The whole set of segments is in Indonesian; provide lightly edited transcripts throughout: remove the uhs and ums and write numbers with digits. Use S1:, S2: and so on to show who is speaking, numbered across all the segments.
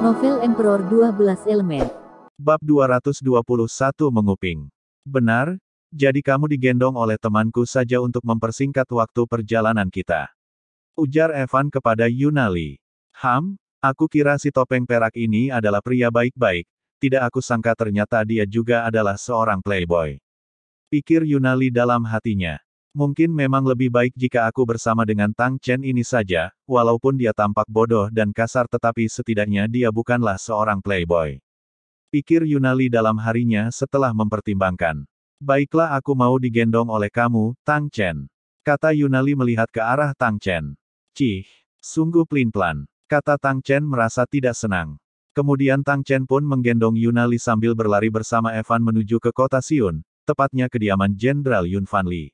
S1: Novel Emperor 12 Elemen.
S2: Bab 221 Menguping. Benar, jadi kamu digendong oleh temanku saja untuk mempersingkat waktu perjalanan kita. Ujar Evan kepada Yunali. Aku kira si topeng perak ini adalah pria baik-baik, tidak aku sangka ternyata dia juga adalah seorang playboy. Pikir Yunali dalam hatinya. Mungkin memang lebih baik jika aku bersama dengan Tang Chen ini saja, walaupun dia tampak bodoh dan kasar tetapi setidaknya dia bukanlah seorang playboy. Pikir Yunali dalam harinya setelah mempertimbangkan. Baiklah aku mau digendong oleh kamu, Tang Chen. Kata Yunali melihat ke arah Tang Chen. Cih, sungguh pelin-pelan. Kata Tang Chen merasa tidak senang. Kemudian Tang Chen pun menggendong Yunali sambil berlari bersama Evan menuju ke kota Xiun, tepatnya kediaman Jenderal Yun Fanli.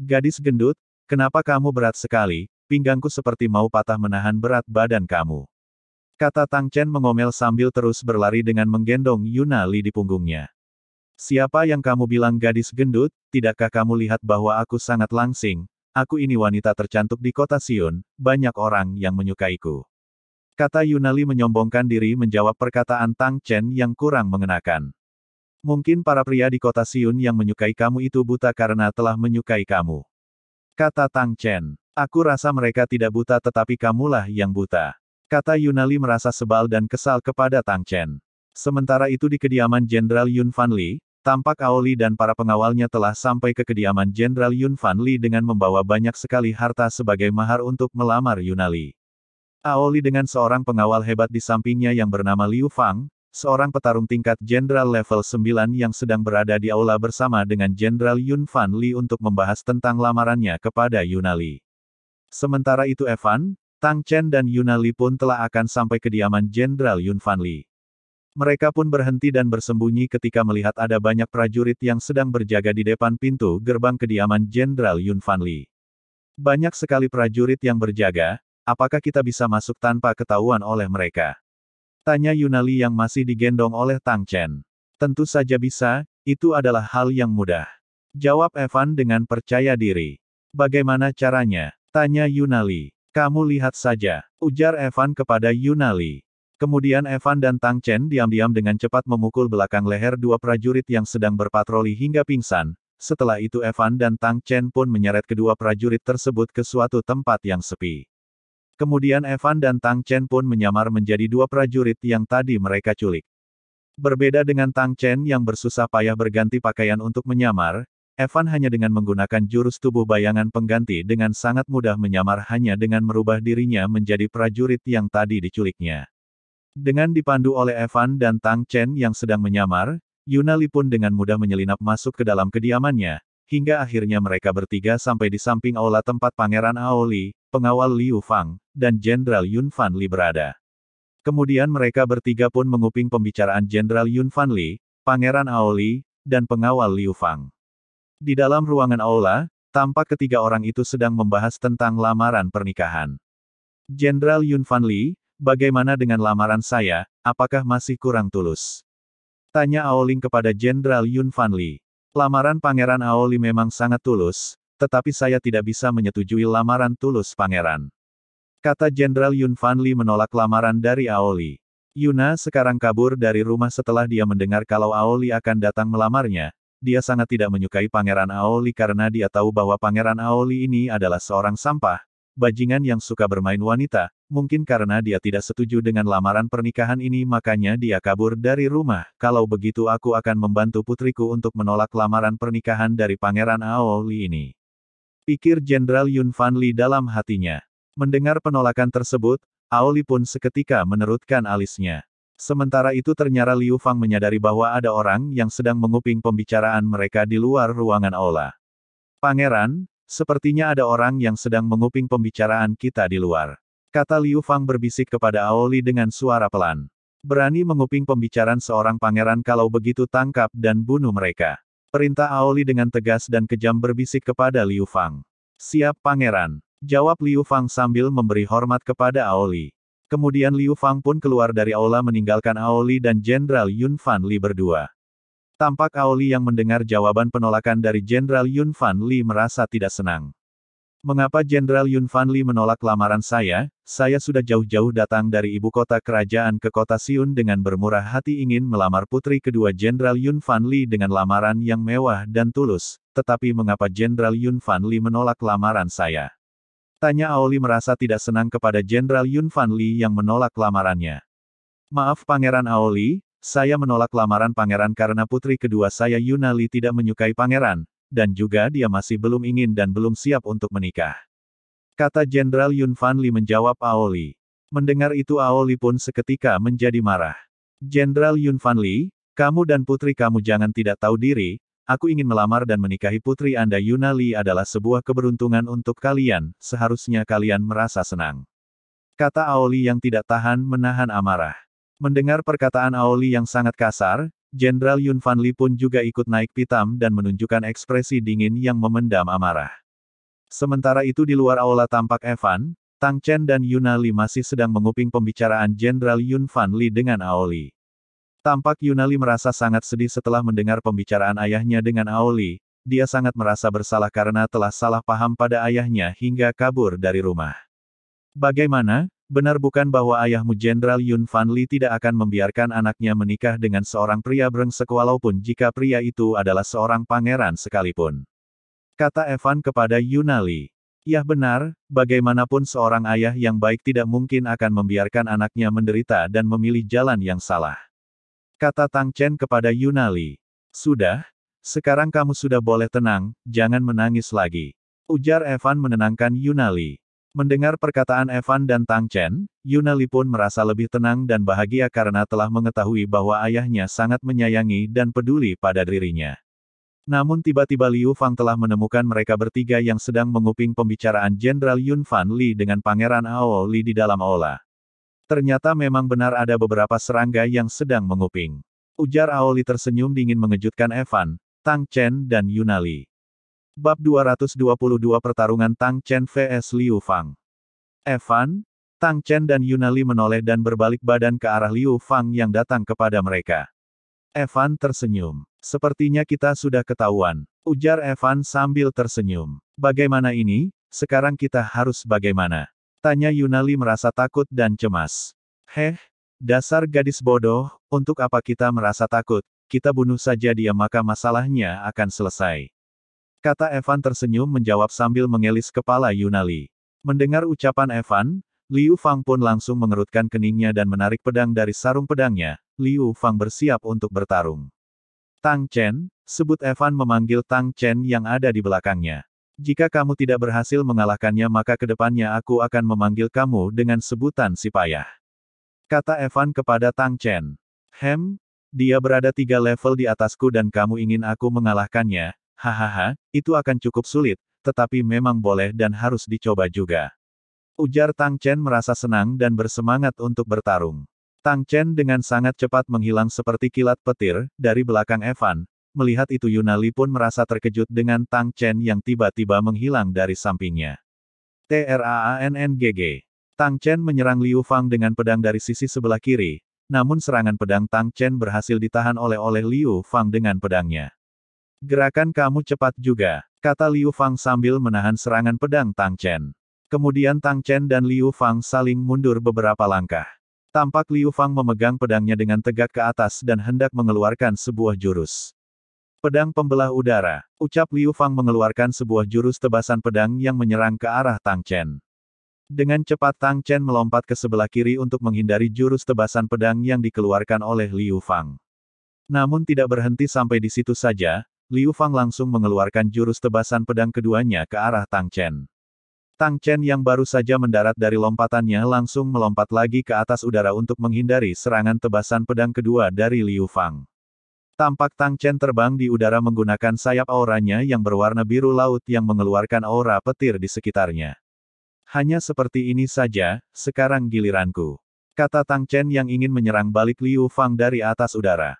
S2: Gadis gendut, kenapa kamu berat sekali, pinggangku seperti mau patah menahan berat badan kamu. Kata Tang Chen mengomel sambil terus berlari dengan menggendong Yunali di punggungnya. Siapa yang kamu bilang gadis gendut, tidakkah kamu lihat bahwa aku sangat langsing, aku ini wanita tercantik di kota Xiun, banyak orang yang menyukaiku. Kata Yunali menyombongkan diri menjawab perkataan Tang Chen yang kurang mengenakan. Mungkin para pria di kota Xiun yang menyukai kamu itu buta karena telah menyukai kamu. Kata Tang Chen. Aku rasa mereka tidak buta tetapi kamulah yang buta. Kata Yunali merasa sebal dan kesal kepada Tang Chen. Sementara itu di kediaman Jenderal Yun Fanli, tampak Aoli dan para pengawalnya telah sampai ke kediaman Jenderal Yun Fanli dengan membawa banyak sekali harta sebagai mahar untuk melamar Yunali. Aoli dengan seorang pengawal hebat di sampingnya yang bernama Liu Fang, seorang petarung tingkat jenderal level 9 yang sedang berada di aula bersama dengan Jenderal Yun Fanli untuk membahas tentang lamarannya kepada Yunali. Sementara itu Evan, Tang Chen dan Yunali pun telah akan sampai kediaman Jenderal Yun Fanli. Mereka pun berhenti dan bersembunyi ketika melihat ada banyak prajurit yang sedang berjaga di depan pintu gerbang kediaman Jenderal Yun Fanli. Banyak sekali prajurit yang berjaga, apakah kita bisa masuk tanpa ketahuan oleh mereka? Tanya Yunali yang masih digendong oleh Tang Chen. Tentu saja bisa, itu adalah hal yang mudah. Jawab Evan dengan percaya diri. Bagaimana caranya? Tanya Yunali. Kamu lihat saja, ujar Evan kepada Yunali. Kemudian Evan dan Tang Chen diam-diam dengan cepat memukul belakang leher dua prajurit yang sedang berpatroli hingga pingsan. Setelah itu Evan dan Tang Chen pun menyeret kedua prajurit tersebut ke suatu tempat yang sepi. Kemudian Evan dan Tang Chen pun menyamar menjadi dua prajurit yang tadi mereka culik. Berbeda dengan Tang Chen yang bersusah payah berganti pakaian untuk menyamar, Evan hanya dengan menggunakan jurus tubuh bayangan pengganti dengan sangat mudah menyamar hanya dengan merubah dirinya menjadi prajurit yang tadi diculiknya. Dengan dipandu oleh Evan dan Tang Chen yang sedang menyamar, Yunali pun dengan mudah menyelinap masuk ke dalam kediamannya, hingga akhirnya mereka bertiga sampai di samping aula tempat Pangeran Aoli, pengawal Liu Fang, dan Jenderal Yun Fanli berada. Kemudian mereka bertiga pun menguping pembicaraan Jenderal Yun Fanli, Pangeran Aoli, dan pengawal Liu Fang. Di dalam ruangan aula, tampak ketiga orang itu sedang membahas tentang lamaran pernikahan. Jenderal Yun Fanli, bagaimana dengan lamaran saya, apakah masih kurang tulus? Tanya Aoling kepada Jenderal Yun Fanli. Lamaran Pangeran Aoli memang sangat tulus, tetapi saya tidak bisa menyetujui lamaran tulus Pangeran. Kata Jenderal Yun Fanli menolak lamaran dari Aoli. Yuna sekarang kabur dari rumah setelah dia mendengar kalau Aoli akan datang melamarnya. Dia sangat tidak menyukai Pangeran Aoli karena dia tahu bahwa Pangeran Aoli ini adalah seorang sampah, bajingan yang suka bermain wanita. Mungkin karena dia tidak setuju dengan lamaran pernikahan ini makanya dia kabur dari rumah. Kalau begitu aku akan membantu putriku untuk menolak lamaran pernikahan dari Pangeran Aoli ini. Pikir Jenderal Yun Fanli dalam hatinya. Mendengar penolakan tersebut, Aoli pun seketika menerutkan alisnya. Sementara itu ternyata Liu Fang menyadari bahwa ada orang yang sedang menguping pembicaraan mereka di luar ruangan aula. Pangeran, sepertinya ada orang yang sedang menguping pembicaraan kita di luar. Kata Liu Fang berbisik kepada Aoli dengan suara pelan. Berani menguping pembicaraan seorang pangeran kalau begitu tangkap dan bunuh mereka. Perintah Aoli dengan tegas dan kejam berbisik kepada Liu Fang. Siap Pangeran. Jawab Liu Fang sambil memberi hormat kepada Aoli. Kemudian Liu Fang pun keluar dari aula meninggalkan Aoli dan Jenderal Yun Fanli berdua. Tampak Aoli yang mendengar jawaban penolakan dari Jenderal Yun Fanli merasa tidak senang. Mengapa Jenderal Yun Fanli menolak lamaran saya? Saya sudah jauh-jauh datang dari ibu kota kerajaan ke kota Siun dengan bermurah hati ingin melamar putri kedua Jenderal Yun Fanli dengan lamaran yang mewah dan tulus. Tetapi mengapa Jenderal Yun Fanli menolak lamaran saya? Tanya Aoli merasa tidak senang kepada Jenderal Yun Fanli yang menolak lamarannya. Maaf Pangeran Aoli, saya menolak lamaran pangeran karena putri kedua saya Yunali tidak menyukai pangeran. Dan juga dia masih belum ingin dan belum siap untuk menikah. Kata Jenderal Yun Fanli menjawab Aoli. Mendengar itu Aoli pun seketika menjadi marah. Jenderal Yun Fanli, kamu dan putri kamu jangan tidak tahu diri, aku ingin melamar dan menikahi putri Anda Yunali adalah sebuah keberuntungan untuk kalian, seharusnya kalian merasa senang. Kata Aoli yang tidak tahan menahan amarah. Mendengar perkataan Aoli yang sangat kasar, Jenderal Yun Fanli pun juga ikut naik pitam dan menunjukkan ekspresi dingin yang memendam amarah. Sementara itu di luar aula tampak Evan, Tang Chen dan Yunali masih sedang menguping pembicaraan Jenderal Yun Fanli dengan Aoli. Tampak Yunali merasa sangat sedih setelah mendengar pembicaraan ayahnya dengan Aoli, dia sangat merasa bersalah karena telah salah paham pada ayahnya hingga kabur dari rumah. Bagaimana? Benar bukan bahwa ayahmu Jenderal Yun Fanli tidak akan membiarkan anaknya menikah dengan seorang pria brengsek walaupun jika pria itu adalah seorang pangeran sekalipun. Kata Evan kepada Yunali. Ya benar, bagaimanapun seorang ayah yang baik tidak mungkin akan membiarkan anaknya menderita dan memilih jalan yang salah. Kata Tang Chen kepada Yunali. Sudah, sekarang kamu sudah boleh tenang, jangan menangis lagi. Ujar Evan menenangkan Yunali. Mendengar perkataan Evan dan Tang Chen, Yunali pun merasa lebih tenang dan bahagia karena telah mengetahui bahwa ayahnya sangat menyayangi dan peduli pada dirinya. Namun tiba-tiba Liu Fang telah menemukan mereka bertiga yang sedang menguping pembicaraan Jenderal Yun Fanli dengan Pangeran Aoli di dalam aula. Ternyata memang benar ada beberapa serangga yang sedang menguping. Ujar Aoli tersenyum dingin mengejutkan Evan, Tang Chen dan Yunali. Bab 222 Pertarungan Tang Chen vs Liu Fang. Evan, Tang Chen dan Yunali menoleh dan berbalik badan ke arah Liu Fang yang datang kepada mereka. Evan tersenyum. Sepertinya kita sudah ketahuan. Ujar Evan sambil tersenyum. Bagaimana ini? Sekarang kita harus bagaimana? Tanya Yunali merasa takut dan cemas. Heh, dasar gadis bodoh, untuk apa kita merasa takut? Kita bunuh saja dia maka masalahnya akan selesai. Kata Evan tersenyum menjawab sambil mengelis kepala Yunali. Mendengar ucapan Evan, Liu Fang pun langsung mengerutkan keningnya dan menarik pedang dari sarung pedangnya. Liu Fang bersiap untuk bertarung. Tang Chen, sebut Evan memanggil Tang Chen yang ada di belakangnya. Jika kamu tidak berhasil mengalahkannya maka kedepannya aku akan memanggil kamu dengan sebutan si payah. Kata Evan kepada Tang Chen. Dia berada 3 level di atasku dan kamu ingin aku mengalahkannya. Hahaha, itu akan cukup sulit, tetapi memang boleh dan harus dicoba juga. Ujar Tang Chen merasa senang dan bersemangat untuk bertarung. Tang Chen dengan sangat cepat menghilang seperti kilat petir, dari belakang Evan. Melihat itu Yunali pun merasa terkejut dengan Tang Chen yang tiba-tiba menghilang dari sampingnya. TRAANNGG. Tang Chen menyerang Liu Fang dengan pedang dari sisi sebelah kiri, namun serangan pedang Tang Chen berhasil ditahan oleh Liu Fang dengan pedangnya. Gerakan kamu cepat juga, kata Liu Fang sambil menahan serangan pedang Tang Chen. Kemudian Tang Chen dan Liu Fang saling mundur beberapa langkah. Tampak Liu Fang memegang pedangnya dengan tegak ke atas dan hendak mengeluarkan sebuah jurus. Pedang pembelah udara, ucap Liu Fang mengeluarkan sebuah jurus tebasan pedang yang menyerang ke arah Tang Chen. Dengan cepat Tang Chen melompat ke sebelah kiri untuk menghindari jurus tebasan pedang yang dikeluarkan oleh Liu Fang. Namun tidak berhenti sampai di situ saja. Liu Fang langsung mengeluarkan jurus tebasan pedang keduanya ke arah Tang Chen. Tang Chen yang baru saja mendarat dari lompatannya langsung melompat lagi ke atas udara untuk menghindari serangan tebasan pedang kedua dari Liu Fang. Tampak Tang Chen terbang di udara menggunakan sayap auranya yang berwarna biru laut yang mengeluarkan aura petir di sekitarnya. Hanya seperti ini saja, sekarang giliranku. Kata Tang Chen yang ingin menyerang balik Liu Fang dari atas udara.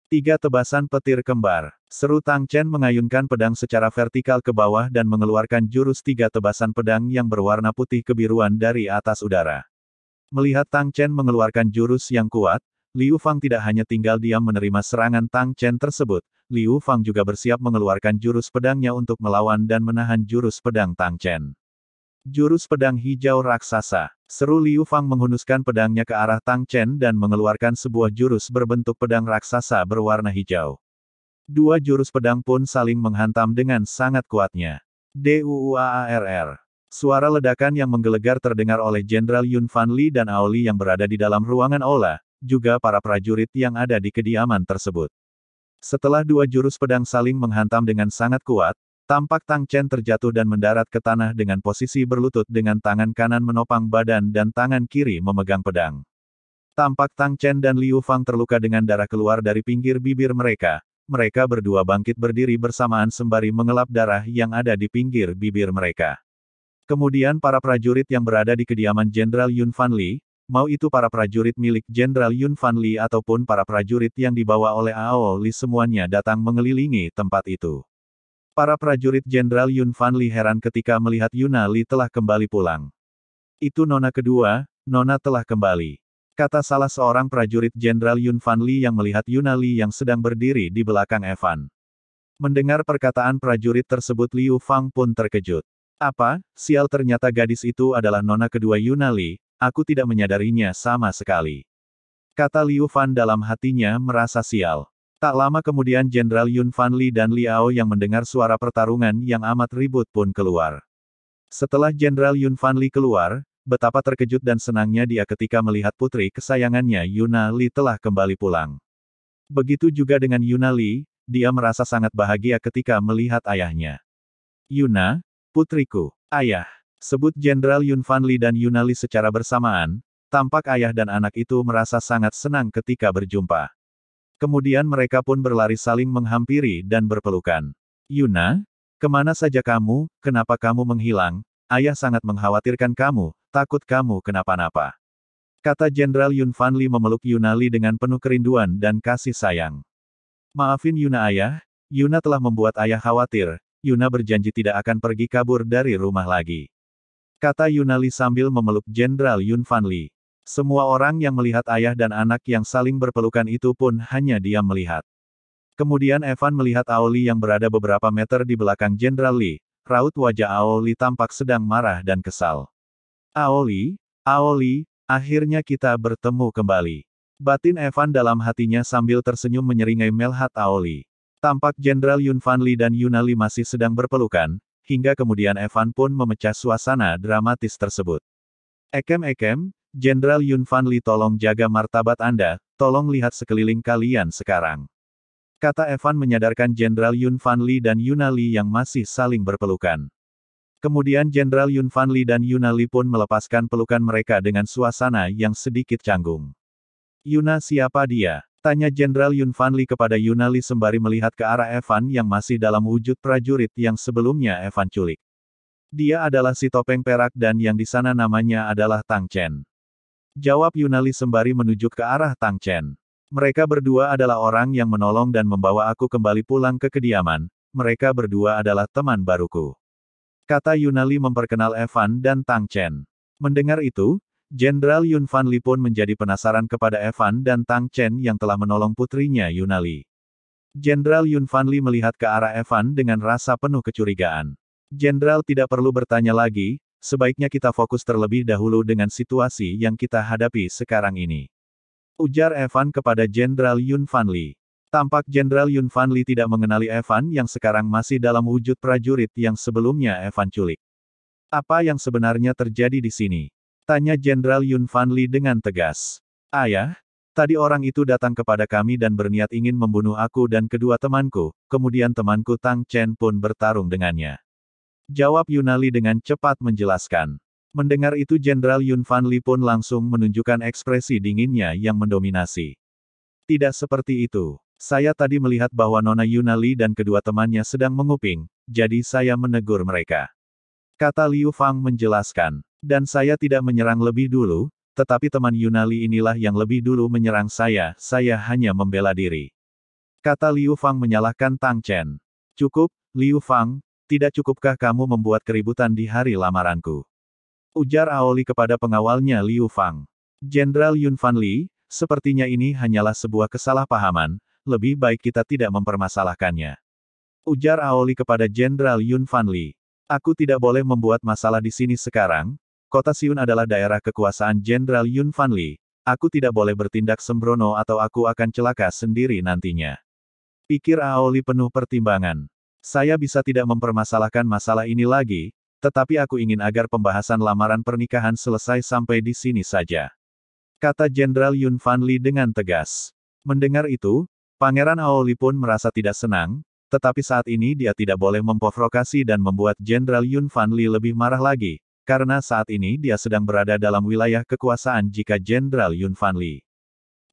S2: 3 tebasan petir kembar. Seru Tang Chen mengayunkan pedang secara vertikal ke bawah dan mengeluarkan jurus 3 tebasan pedang yang berwarna putih kebiruan dari atas udara. Melihat Tang Chen mengeluarkan jurus yang kuat, Liu Fang tidak hanya tinggal diam menerima serangan Tang Chen tersebut, Liu Fang juga bersiap mengeluarkan jurus pedangnya untuk melawan dan menahan jurus pedang Tang Chen. Jurus pedang hijau raksasa. Seru Liu Fang menghunuskan pedangnya ke arah Tang Chen dan mengeluarkan sebuah jurus berbentuk pedang raksasa berwarna hijau. Dua jurus pedang pun saling menghantam dengan sangat kuatnya. DUUAARR. Suara ledakan yang menggelegar terdengar oleh Jenderal Yun Fan Li dan Ao Li yang berada di dalam ruangan aula, juga para prajurit yang ada di kediaman tersebut. Setelah dua jurus pedang saling menghantam dengan sangat kuat, tampak Tang Chen terjatuh dan mendarat ke tanah dengan posisi berlutut dengan tangan kanan menopang badan dan tangan kiri memegang pedang. Tampak Tang Chen dan Liu Fang terluka dengan darah keluar dari pinggir bibir mereka. Mereka berdua bangkit berdiri bersamaan sembari mengelap darah yang ada di pinggir bibir mereka. Kemudian para prajurit yang berada di kediaman Jenderal Yun Fan Li, mau itu para prajurit milik Jenderal Yun Fan Li ataupun para prajurit yang dibawa oleh Ao Li semuanya datang mengelilingi tempat itu. Para prajurit Jenderal Yun Fan Li heran ketika melihat Yuna Li telah kembali pulang. Itu nona kedua, nona telah kembali. Kata salah seorang prajurit Jenderal Yun Fan Li yang melihat Yuna Li yang sedang berdiri di belakang Evan. Mendengar perkataan prajurit tersebut Liu Fang pun terkejut. Apa, sial ternyata gadis itu adalah nona kedua Yuna Li, aku tidak menyadarinya sama sekali. Kata Liu Fan dalam hatinya merasa sial. Tak lama kemudian Jenderal Yun Fan Li dan Liao yang mendengar suara pertarungan yang amat ribut pun keluar. Setelah Jenderal Yun Fan Li keluar, betapa terkejut dan senangnya dia ketika melihat putri kesayangannya Yuna Li telah kembali pulang. Begitu juga dengan Yuna Li, dia merasa sangat bahagia ketika melihat ayahnya. Yuna, putriku, ayah, sebut Jenderal Yun Fan Li dan Yuna Li secara bersamaan, tampak ayah dan anak itu merasa sangat senang ketika berjumpa. Kemudian mereka pun berlari saling menghampiri dan berpelukan. Yuna, kemana saja kamu, kenapa kamu menghilang? Ayah sangat mengkhawatirkan kamu, takut kamu kenapa-napa. Kata Jenderal Yun Fan Li memeluk Yuna Li dengan penuh kerinduan dan kasih sayang. Maafin Yuna ayah, Yuna telah membuat ayah khawatir, Yuna berjanji tidak akan pergi kabur dari rumah lagi. Kata Yuna Li sambil memeluk Jenderal Yun Fan Li. Semua orang yang melihat ayah dan anak yang saling berpelukan itu pun hanya diam melihat. Kemudian Evan melihat Ao Li yang berada beberapa meter di belakang Jenderal Li. Raut wajah Ao Li tampak sedang marah dan kesal. Ao Li, akhirnya kita bertemu kembali. Batin Evan dalam hatinya sambil tersenyum menyeringai melihat Ao Li. Tampak Jenderal Yun Fan Li dan Yuna Li masih sedang berpelukan, hingga kemudian Evan pun memecah suasana dramatis tersebut. Ekem, Jenderal Yun Fan Li tolong jaga martabat Anda, tolong lihat sekeliling kalian sekarang. Kata Evan menyadarkan Jenderal Yun Fan Li dan Yuna Li yang masih saling berpelukan. Kemudian Jenderal Yun Fan Li dan Yuna Li pun melepaskan pelukan mereka dengan suasana yang sedikit canggung. Yuna siapa dia? Tanya Jenderal Yun Fan Li kepada Yuna Li sembari melihat ke arah Evan yang masih dalam wujud prajurit yang sebelumnya Evan culik. Dia adalah si topeng perak dan yang di sana namanya adalah Tang Chen. Jawab Yuna Li sembari menuju ke arah Tang Chen. Mereka berdua adalah orang yang menolong dan membawa aku kembali pulang ke kediaman, mereka berdua adalah teman baruku. Kata Yuna Li memperkenal Evan dan Tang Chen. Mendengar itu, Jenderal Yun Fan Li pun menjadi penasaran kepada Evan dan Tang Chen yang telah menolong putrinya Yuna Li. Jenderal Yun Fan Li melihat ke arah Evan dengan rasa penuh kecurigaan. Jenderal tidak perlu bertanya lagi, sebaiknya kita fokus terlebih dahulu dengan situasi yang kita hadapi sekarang ini. Ujar Evan kepada Jenderal Yun Fan Li. Tampak Jenderal Yun Fan Li tidak mengenali Evan yang sekarang masih dalam wujud prajurit yang sebelumnya Evan culik. Apa yang sebenarnya terjadi di sini? Tanya Jenderal Yun Fan Li dengan tegas. Ayah, tadi orang itu datang kepada kami dan berniat ingin membunuh aku dan kedua temanku, kemudian temanku Tang Chen pun bertarung dengannya. Jawab Yuna Li dengan cepat menjelaskan. Mendengar itu Jenderal Yun Fan Li pun langsung menunjukkan ekspresi dinginnya yang mendominasi. Tidak seperti itu. Saya tadi melihat bahwa Nona Yuna Li dan kedua temannya sedang menguping, jadi saya menegur mereka. Kata Liu Fang menjelaskan. Dan saya tidak menyerang lebih dulu, tetapi teman Yuna Li inilah yang lebih dulu menyerang saya hanya membela diri. Kata Liu Fang menyalahkan Tang Chen. Cukup, Liu Fang. Tidak cukupkah kamu membuat keributan di hari lamaranku? Ujar Ao Li kepada pengawalnya Liu Fang. Jenderal Yun Fan Li, sepertinya ini hanyalah sebuah kesalahpahaman, lebih baik kita tidak mempermasalahkannya. Ujar Aoli kepada Jenderal Yun Fan Li. Aku tidak boleh membuat masalah di sini sekarang. Kota Siun adalah daerah kekuasaan Jenderal Yun Fan Li. Aku tidak boleh bertindak sembrono atau aku akan celaka sendiri nantinya. Pikir Aoli penuh pertimbangan. Saya bisa tidak mempermasalahkan masalah ini lagi, tetapi aku ingin agar pembahasan lamaran pernikahan selesai sampai di sini saja. Kata Jenderal Yun Fan Li dengan tegas. Mendengar itu, Pangeran Aoli pun merasa tidak senang, tetapi saat ini dia tidak boleh memprovokasi dan membuat Jenderal Yun Fan Li lebih marah lagi, karena saat ini dia sedang berada dalam wilayah kekuasaan jika Jenderal Yun Fan Li.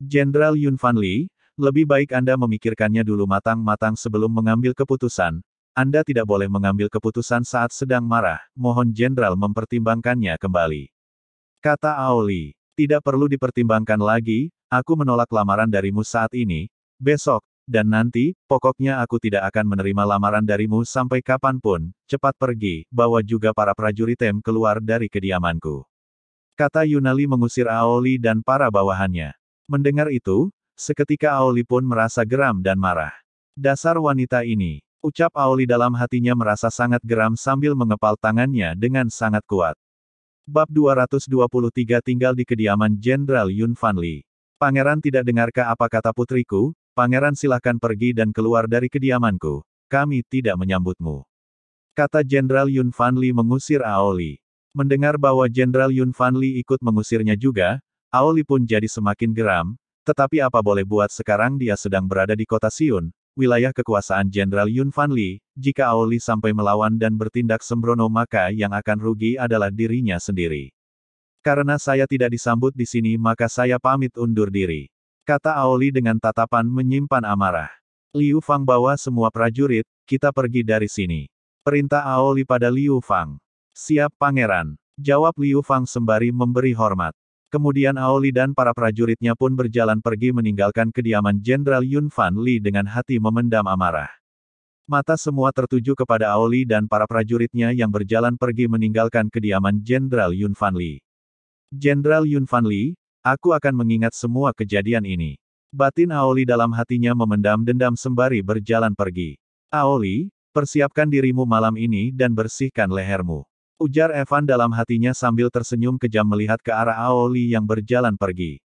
S2: Jenderal Yun Fan Li, lebih baik Anda memikirkannya dulu matang-matang sebelum mengambil keputusan. Anda tidak boleh mengambil keputusan saat sedang marah, mohon Jenderal mempertimbangkannya kembali. Kata Aoli. Tidak perlu dipertimbangkan lagi, aku menolak lamaran darimu saat ini, besok, dan nanti, pokoknya aku tidak akan menerima lamaran darimu sampai kapanpun, cepat pergi, bawa juga para prajurit tem keluar dari kediamanku. Kata Yunali mengusir Aoli dan para bawahannya. Mendengar itu, seketika Aoli pun merasa geram dan marah. Dasar wanita ini, ucap Aoli dalam hatinya merasa sangat geram sambil mengepal tangannya dengan sangat kuat. Bab 223 tinggal di kediaman Jenderal Yun Fan Li. Pangeran tidak dengarkah apa kata putriku? Pangeran silahkan pergi dan keluar dari kediamanku. Kami tidak menyambutmu. Kata Jenderal Yun Fan Li mengusir Aoli. Mendengar bahwa Jenderal Yun Fan Li ikut mengusirnya juga, Aoli pun jadi semakin geram, tetapi apa boleh buat sekarang dia sedang berada di kota Siun, wilayah kekuasaan Jenderal Yun Fan Li. Jika Aoli sampai melawan dan bertindak sembrono maka yang akan rugi adalah dirinya sendiri. Karena saya tidak disambut di sini maka saya pamit undur diri. Kata Aoli dengan tatapan menyimpan amarah. Liu Fang bawa semua prajurit, kita pergi dari sini. Perintah Aoli pada Liu Fang. Siap Pangeran. Jawab Liu Fang sembari memberi hormat. Kemudian Aoli dan para prajuritnya pun berjalan pergi meninggalkan kediaman Jenderal Yun Fan Li dengan hati memendam amarah. Mata semua tertuju kepada Aoli dan para prajuritnya yang berjalan pergi meninggalkan kediaman Jenderal Yun Fan Li. Jenderal Yun Fan Li, aku akan mengingat semua kejadian ini. Batin Aoli dalam hatinya memendam dendam sembari berjalan pergi. Aoli, persiapkan dirimu malam ini dan bersihkan lehermu. Ujar Evan dalam hatinya sambil tersenyum kejam melihat ke arah Aoli yang berjalan pergi.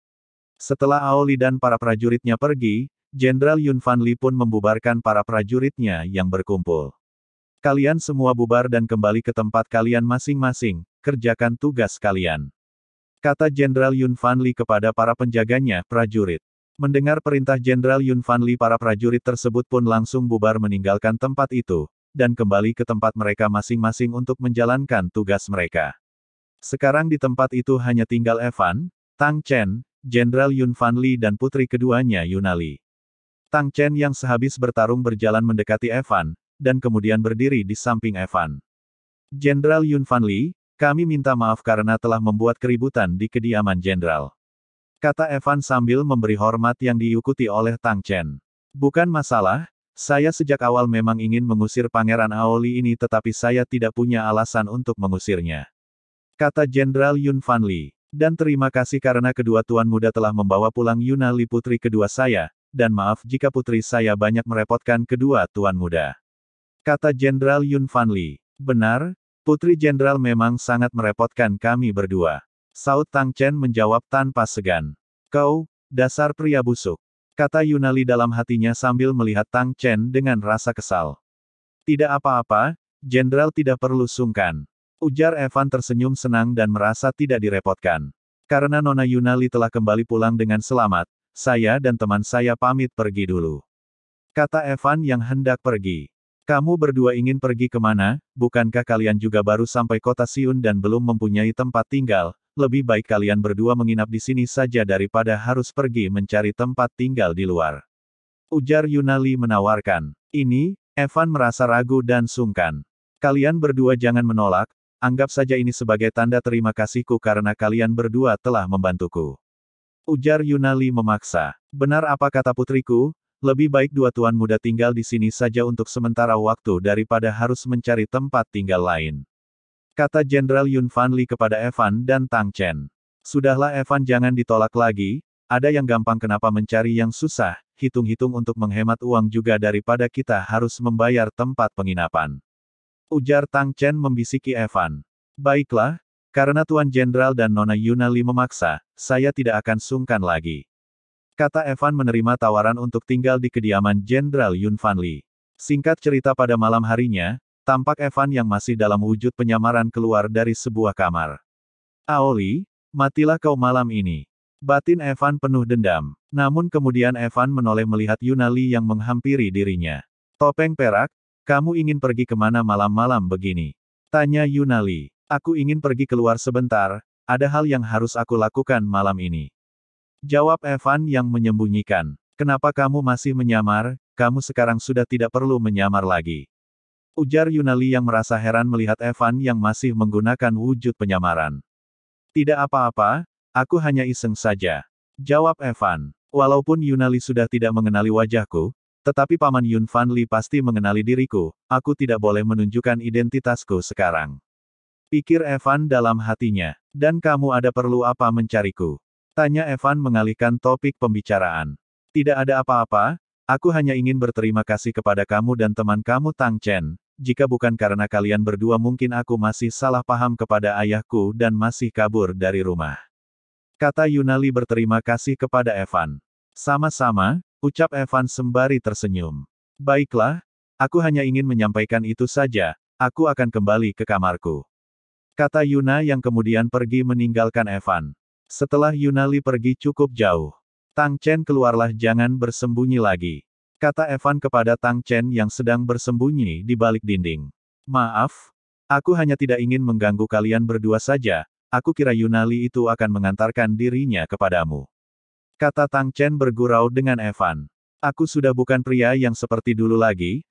S2: Setelah Aoli dan para prajuritnya pergi, Jenderal Yun Fan Li pun membubarkan para prajuritnya yang berkumpul. Kalian semua bubar dan kembali ke tempat kalian masing-masing, kerjakan tugas kalian. Kata Jenderal Yun Fan Li kepada para penjaganya, prajurit. Mendengar perintah Jenderal Yun Fan Li para prajurit tersebut pun langsung bubar meninggalkan tempat itu, dan kembali ke tempat mereka masing-masing untuk menjalankan tugas mereka. Sekarang di tempat itu hanya tinggal Evan, Tang Chen, Jenderal Yun Fan Li dan putri keduanya Yunali. Tang Chen yang sehabis bertarung berjalan mendekati Evan, dan kemudian berdiri di samping Evan. Jenderal Yun Fan Li, kami minta maaf karena telah membuat keributan di kediaman Jenderal. Kata Evan sambil memberi hormat yang diikuti oleh Tang Chen. Bukan masalah, saya sejak awal memang ingin mengusir Pangeran Aoli ini tetapi saya tidak punya alasan untuk mengusirnya. Kata Jenderal Yun Fan Li. Dan terima kasih karena kedua tuan muda telah membawa pulang Yunali putri kedua saya. Dan maaf jika putri saya banyak merepotkan kedua tuan muda. Kata Jenderal Yun Fan Li. Benar, Putri Jenderal memang sangat merepotkan kami berdua. Saud Tang Chen menjawab tanpa segan. Kau, dasar pria busuk. Kata Yunali dalam hatinya sambil melihat Tang Chen dengan rasa kesal. Tidak apa-apa, Jenderal tidak perlu sungkan. Ujar Evan tersenyum senang dan merasa tidak direpotkan. Karena Nona Yunali telah kembali pulang dengan selamat, saya dan teman saya pamit pergi dulu. Kata Evan yang hendak pergi. Kamu berdua ingin pergi kemana? Bukankah kalian juga baru sampai kota Siun dan belum mempunyai tempat tinggal? Lebih baik kalian berdua menginap di sini saja daripada harus pergi mencari tempat tinggal di luar. Ujar Yunali menawarkan. Ini, Evan merasa ragu dan sungkan. Kalian berdua jangan menolak, anggap saja ini sebagai tanda terima kasihku karena kalian berdua telah membantuku. Ujar Yunali memaksa. Benar apa kata putriku? Lebih baik dua tuan muda tinggal di sini saja untuk sementara waktu daripada harus mencari tempat tinggal lain. Kata Jenderal Yun Fan Li kepada Evan dan Tang Chen. Sudahlah Evan jangan ditolak lagi, ada yang gampang kenapa mencari yang susah, hitung-hitung untuk menghemat uang juga daripada kita harus membayar tempat penginapan. Ujar Tang Chen membisiki Evan. Baiklah, karena Tuan Jenderal dan Nona Yunali memaksa, saya tidak akan sungkan lagi. Kata Evan menerima tawaran untuk tinggal di kediaman Jenderal Yun Fanli. Singkat cerita pada malam harinya, tampak Evan yang masih dalam wujud penyamaran keluar dari sebuah kamar. Aoli, matilah kau malam ini. Batin Evan penuh dendam. Namun kemudian Evan menoleh melihat Yunali yang menghampiri dirinya. Topeng perak, kamu ingin pergi kemana malam-malam begini? Tanya Yunali. Aku ingin pergi keluar sebentar, ada hal yang harus aku lakukan malam ini. Jawab Evan yang menyembunyikan. Kenapa kamu masih menyamar, kamu sekarang sudah tidak perlu menyamar lagi. Ujar Yunali yang merasa heran melihat Evan yang masih menggunakan wujud penyamaran. Tidak apa-apa, aku hanya iseng saja. Jawab Evan. Walaupun Yunali sudah tidak mengenali wajahku, tetapi Paman Yun Fanli pasti mengenali diriku, aku tidak boleh menunjukkan identitasku sekarang. Pikir Evan dalam hatinya. Dan kamu ada perlu apa mencariku? Tanya Evan mengalihkan topik pembicaraan. Tidak ada apa-apa, aku hanya ingin berterima kasih kepada kamu dan teman kamu Tang Chen. Jika bukan karena kalian berdua mungkin aku masih salah paham kepada ayahku dan masih kabur dari rumah. Kata Yunali berterima kasih kepada Evan. Sama-sama, ucap Evan sembari tersenyum. Baiklah, aku hanya ingin menyampaikan itu saja, aku akan kembali ke kamarku. Kata Yuna yang kemudian pergi meninggalkan Evan. Setelah Yunali pergi cukup jauh, Tang Chen keluarlah jangan bersembunyi lagi. Kata Evan kepada Tang Chen yang sedang bersembunyi di balik dinding. Maaf, aku hanya tidak ingin mengganggu kalian berdua saja, aku kira Yunali itu akan mengantarkan dirinya kepadamu. Kata Tang Chen bergurau dengan Evan. Aku sudah bukan pria yang seperti dulu lagi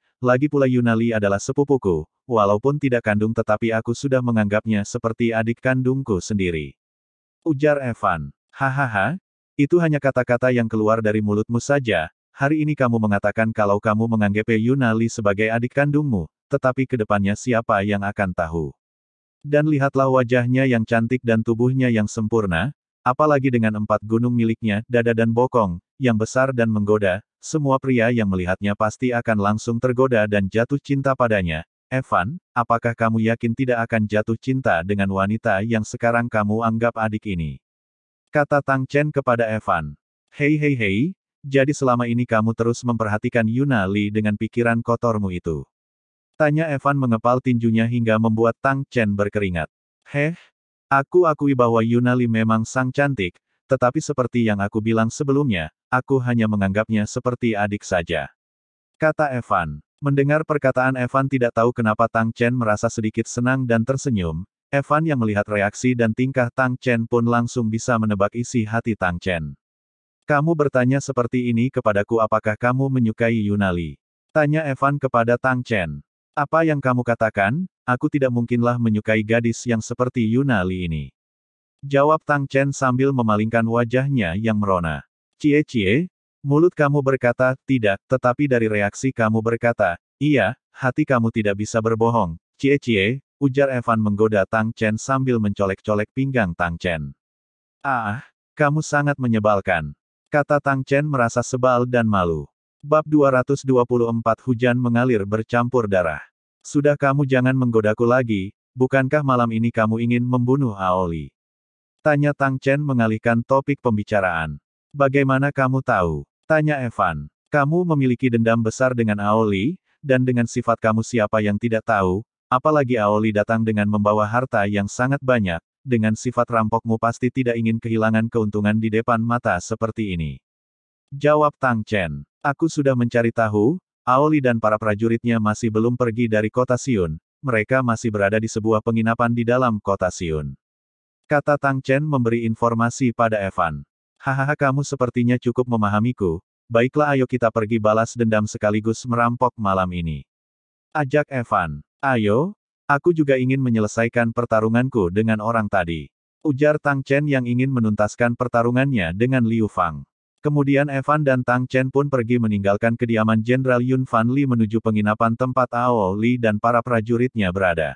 S2: pula Yunali adalah sepupuku, walaupun tidak kandung tetapi aku sudah menganggapnya seperti adik kandungku sendiri. Ujar Evan. Hahaha, itu hanya kata-kata yang keluar dari mulutmu saja. Hari ini kamu mengatakan kalau kamu menganggap Yunali sebagai adik kandungmu, tetapi kedepannya siapa yang akan tahu. Dan lihatlah wajahnya yang cantik dan tubuhnya yang sempurna, apalagi dengan 4 gunung miliknya, dada dan bokong, yang besar dan menggoda, semua pria yang melihatnya pasti akan langsung tergoda dan jatuh cinta padanya. Evan, apakah kamu yakin tidak akan jatuh cinta dengan wanita yang sekarang kamu anggap adik ini? Kata Tang Chen kepada Evan. Hei, jadi selama ini kamu terus memperhatikan Yunali dengan pikiran kotormu itu. Tanya Evan mengepal tinjunya hingga membuat Tang Chen berkeringat. Aku akui bahwa Yunali memang sang cantik, tetapi seperti yang aku bilang sebelumnya, aku hanya menganggapnya seperti adik saja. Kata Evan. Mendengar perkataan Evan tidak tahu kenapa Tang Chen merasa sedikit senang dan tersenyum, Evan yang melihat reaksi dan tingkah Tang Chen pun langsung bisa menebak isi hati Tang Chen. Kamu bertanya seperti ini kepadaku apakah kamu menyukai Yunali? Tanya Evan kepada Tang Chen. Apa yang kamu katakan, aku tidak mungkinlah menyukai gadis yang seperti Yunali ini. Jawab Tang Chen sambil memalingkan wajahnya yang merona. Cie, mulut kamu berkata, tidak, tetapi dari reaksi kamu berkata, iya, hati kamu tidak bisa berbohong. Cie, ujar Evan menggoda Tang Chen sambil mencolek-colek pinggang Tang Chen. Kamu sangat menyebalkan. Kata Tang Chen merasa sebal dan malu. Bab 224 Hujan mengalir bercampur darah. Sudah kamu jangan menggodaku lagi, bukankah malam ini kamu ingin membunuh Aoli? Tanya Tang Chen mengalihkan topik pembicaraan. Bagaimana kamu tahu? Tanya Evan. Kamu memiliki dendam besar dengan Aoli, dan dengan sifat kamu siapa yang tidak tahu, apalagi Aoli datang dengan membawa harta yang sangat banyak. Dengan sifat rampokmu pasti tidak ingin kehilangan keuntungan di depan mata seperti ini. Jawab Tang Chen. Aku sudah mencari tahu, Aoli dan para prajuritnya masih belum pergi dari kota Xiun, mereka masih berada di sebuah penginapan di dalam kota Xiun. Kata Tang Chen memberi informasi pada Evan. Hahaha kamu sepertinya cukup memahamiku, baiklah ayo kita pergi balas dendam sekaligus merampok malam ini. Ajak Evan. Ayo. Aku juga ingin menyelesaikan pertarunganku dengan orang tadi. Ujar Tang Chen yang ingin menuntaskan pertarungannya dengan Liu Fang. Kemudian Evan dan Tang Chen pun pergi meninggalkan kediaman Jenderal Yun Fanli menuju penginapan tempat Aoli dan para prajuritnya berada.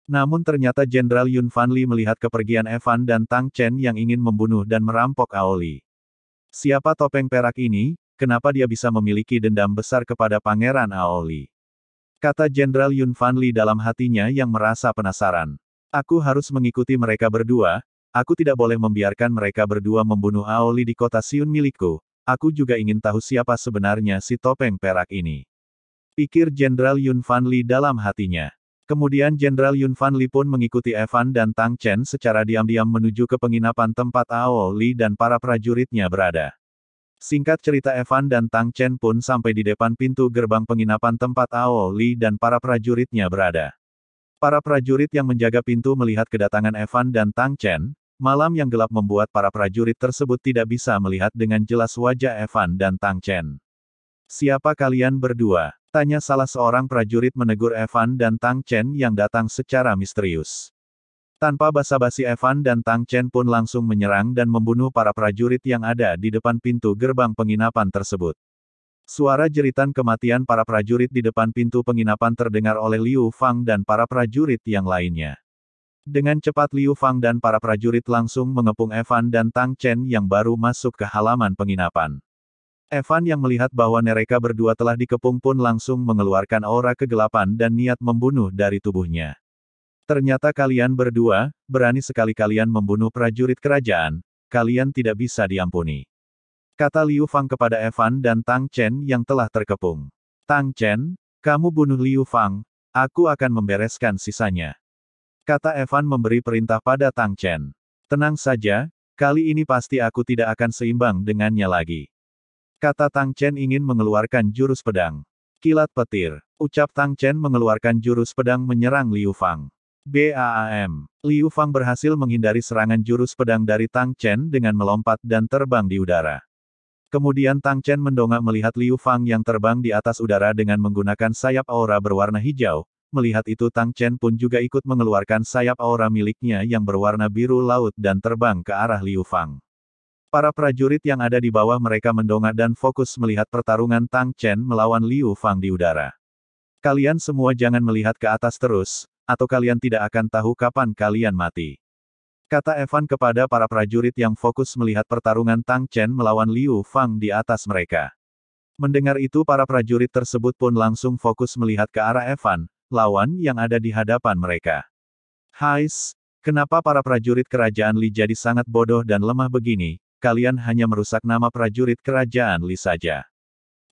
S2: Namun ternyata Jenderal Yun Fanli melihat kepergian Evan dan Tang Chen yang ingin membunuh dan merampok Aoli. Siapa topeng perak ini, kenapa dia bisa memiliki dendam besar kepada Pangeran Aoli? Kata Jenderal Yun Fan Li dalam hatinya yang merasa penasaran. Aku harus mengikuti mereka berdua, aku tidak boleh membiarkan mereka berdua membunuh Aoli di kota Siun milikku, aku juga ingin tahu siapa sebenarnya si topeng perak ini. Pikir Jenderal Yun Fan Li dalam hatinya. Kemudian Jenderal Yun Fan Li pun mengikuti Evan dan Tang Chen secara diam-diam menuju ke penginapan tempat Aoli dan para prajuritnya berada. Singkat cerita Evan dan Tang Chen pun sampai di depan pintu gerbang penginapan tempat Aoli dan para prajuritnya berada. Para prajurit yang menjaga pintu melihat kedatangan Evan dan Tang Chen, malam yang gelap membuat para prajurit tersebut tidak bisa melihat dengan jelas wajah Evan dan Tang Chen. Siapa kalian berdua? Tanya salah seorang prajurit menegur Evan dan Tang Chen yang datang secara misterius. Tanpa basa-basi Evan dan Tang Chen pun langsung menyerang dan membunuh para prajurit yang ada di depan pintu gerbang penginapan tersebut. Suara jeritan kematian para prajurit di depan pintu penginapan terdengar oleh Liu Fang dan para prajurit yang lainnya. Dengan cepat Liu Fang dan para prajurit langsung mengepung Evan dan Tang Chen yang baru masuk ke halaman penginapan. Evan yang melihat bahwa mereka berdua telah dikepung pun langsung mengeluarkan aura kegelapan dan niat membunuh dari tubuhnya. Ternyata kalian berdua, berani sekali kalian membunuh prajurit kerajaan, kalian tidak bisa diampuni. Kata Liu Fang kepada Evan dan Tang Chen yang telah terkepung. Tang Chen, kamu bunuh Liu Fang, aku akan membereskan sisanya. Kata Evan memberi perintah pada Tang Chen. Tenang saja, kali ini pasti aku tidak akan seimbang dengannya lagi. Kata Tang Chen ingin mengeluarkan jurus pedang. Kilat petir. Ucap Tang Chen mengeluarkan jurus pedang menyerang Liu Fang. BAAM. Liu Fang berhasil menghindari serangan jurus pedang dari Tang Chen dengan melompat dan terbang di udara. Kemudian Tang Chen mendongak melihat Liu Fang yang terbang di atas udara dengan menggunakan sayap aura berwarna hijau. Melihat itu Tang Chen pun juga ikut mengeluarkan sayap aura miliknya yang berwarna biru laut dan terbang ke arah Liu Fang. Para prajurit yang ada di bawah mereka mendongak dan fokus melihat pertarungan Tang Chen melawan Liu Fang di udara. Kalian semua jangan melihat ke atas terus, atau kalian tidak akan tahu kapan kalian mati. Kata Evan kepada para prajurit yang fokus melihat pertarungan Tang Chen melawan Liu Fang di atas mereka. Mendengar itu para prajurit tersebut pun langsung fokus melihat ke arah Evan, lawan yang ada di hadapan mereka. Hais, kenapa para prajurit kerajaan Li jadi sangat bodoh dan lemah begini? Kalian hanya merusak nama prajurit kerajaan Li saja.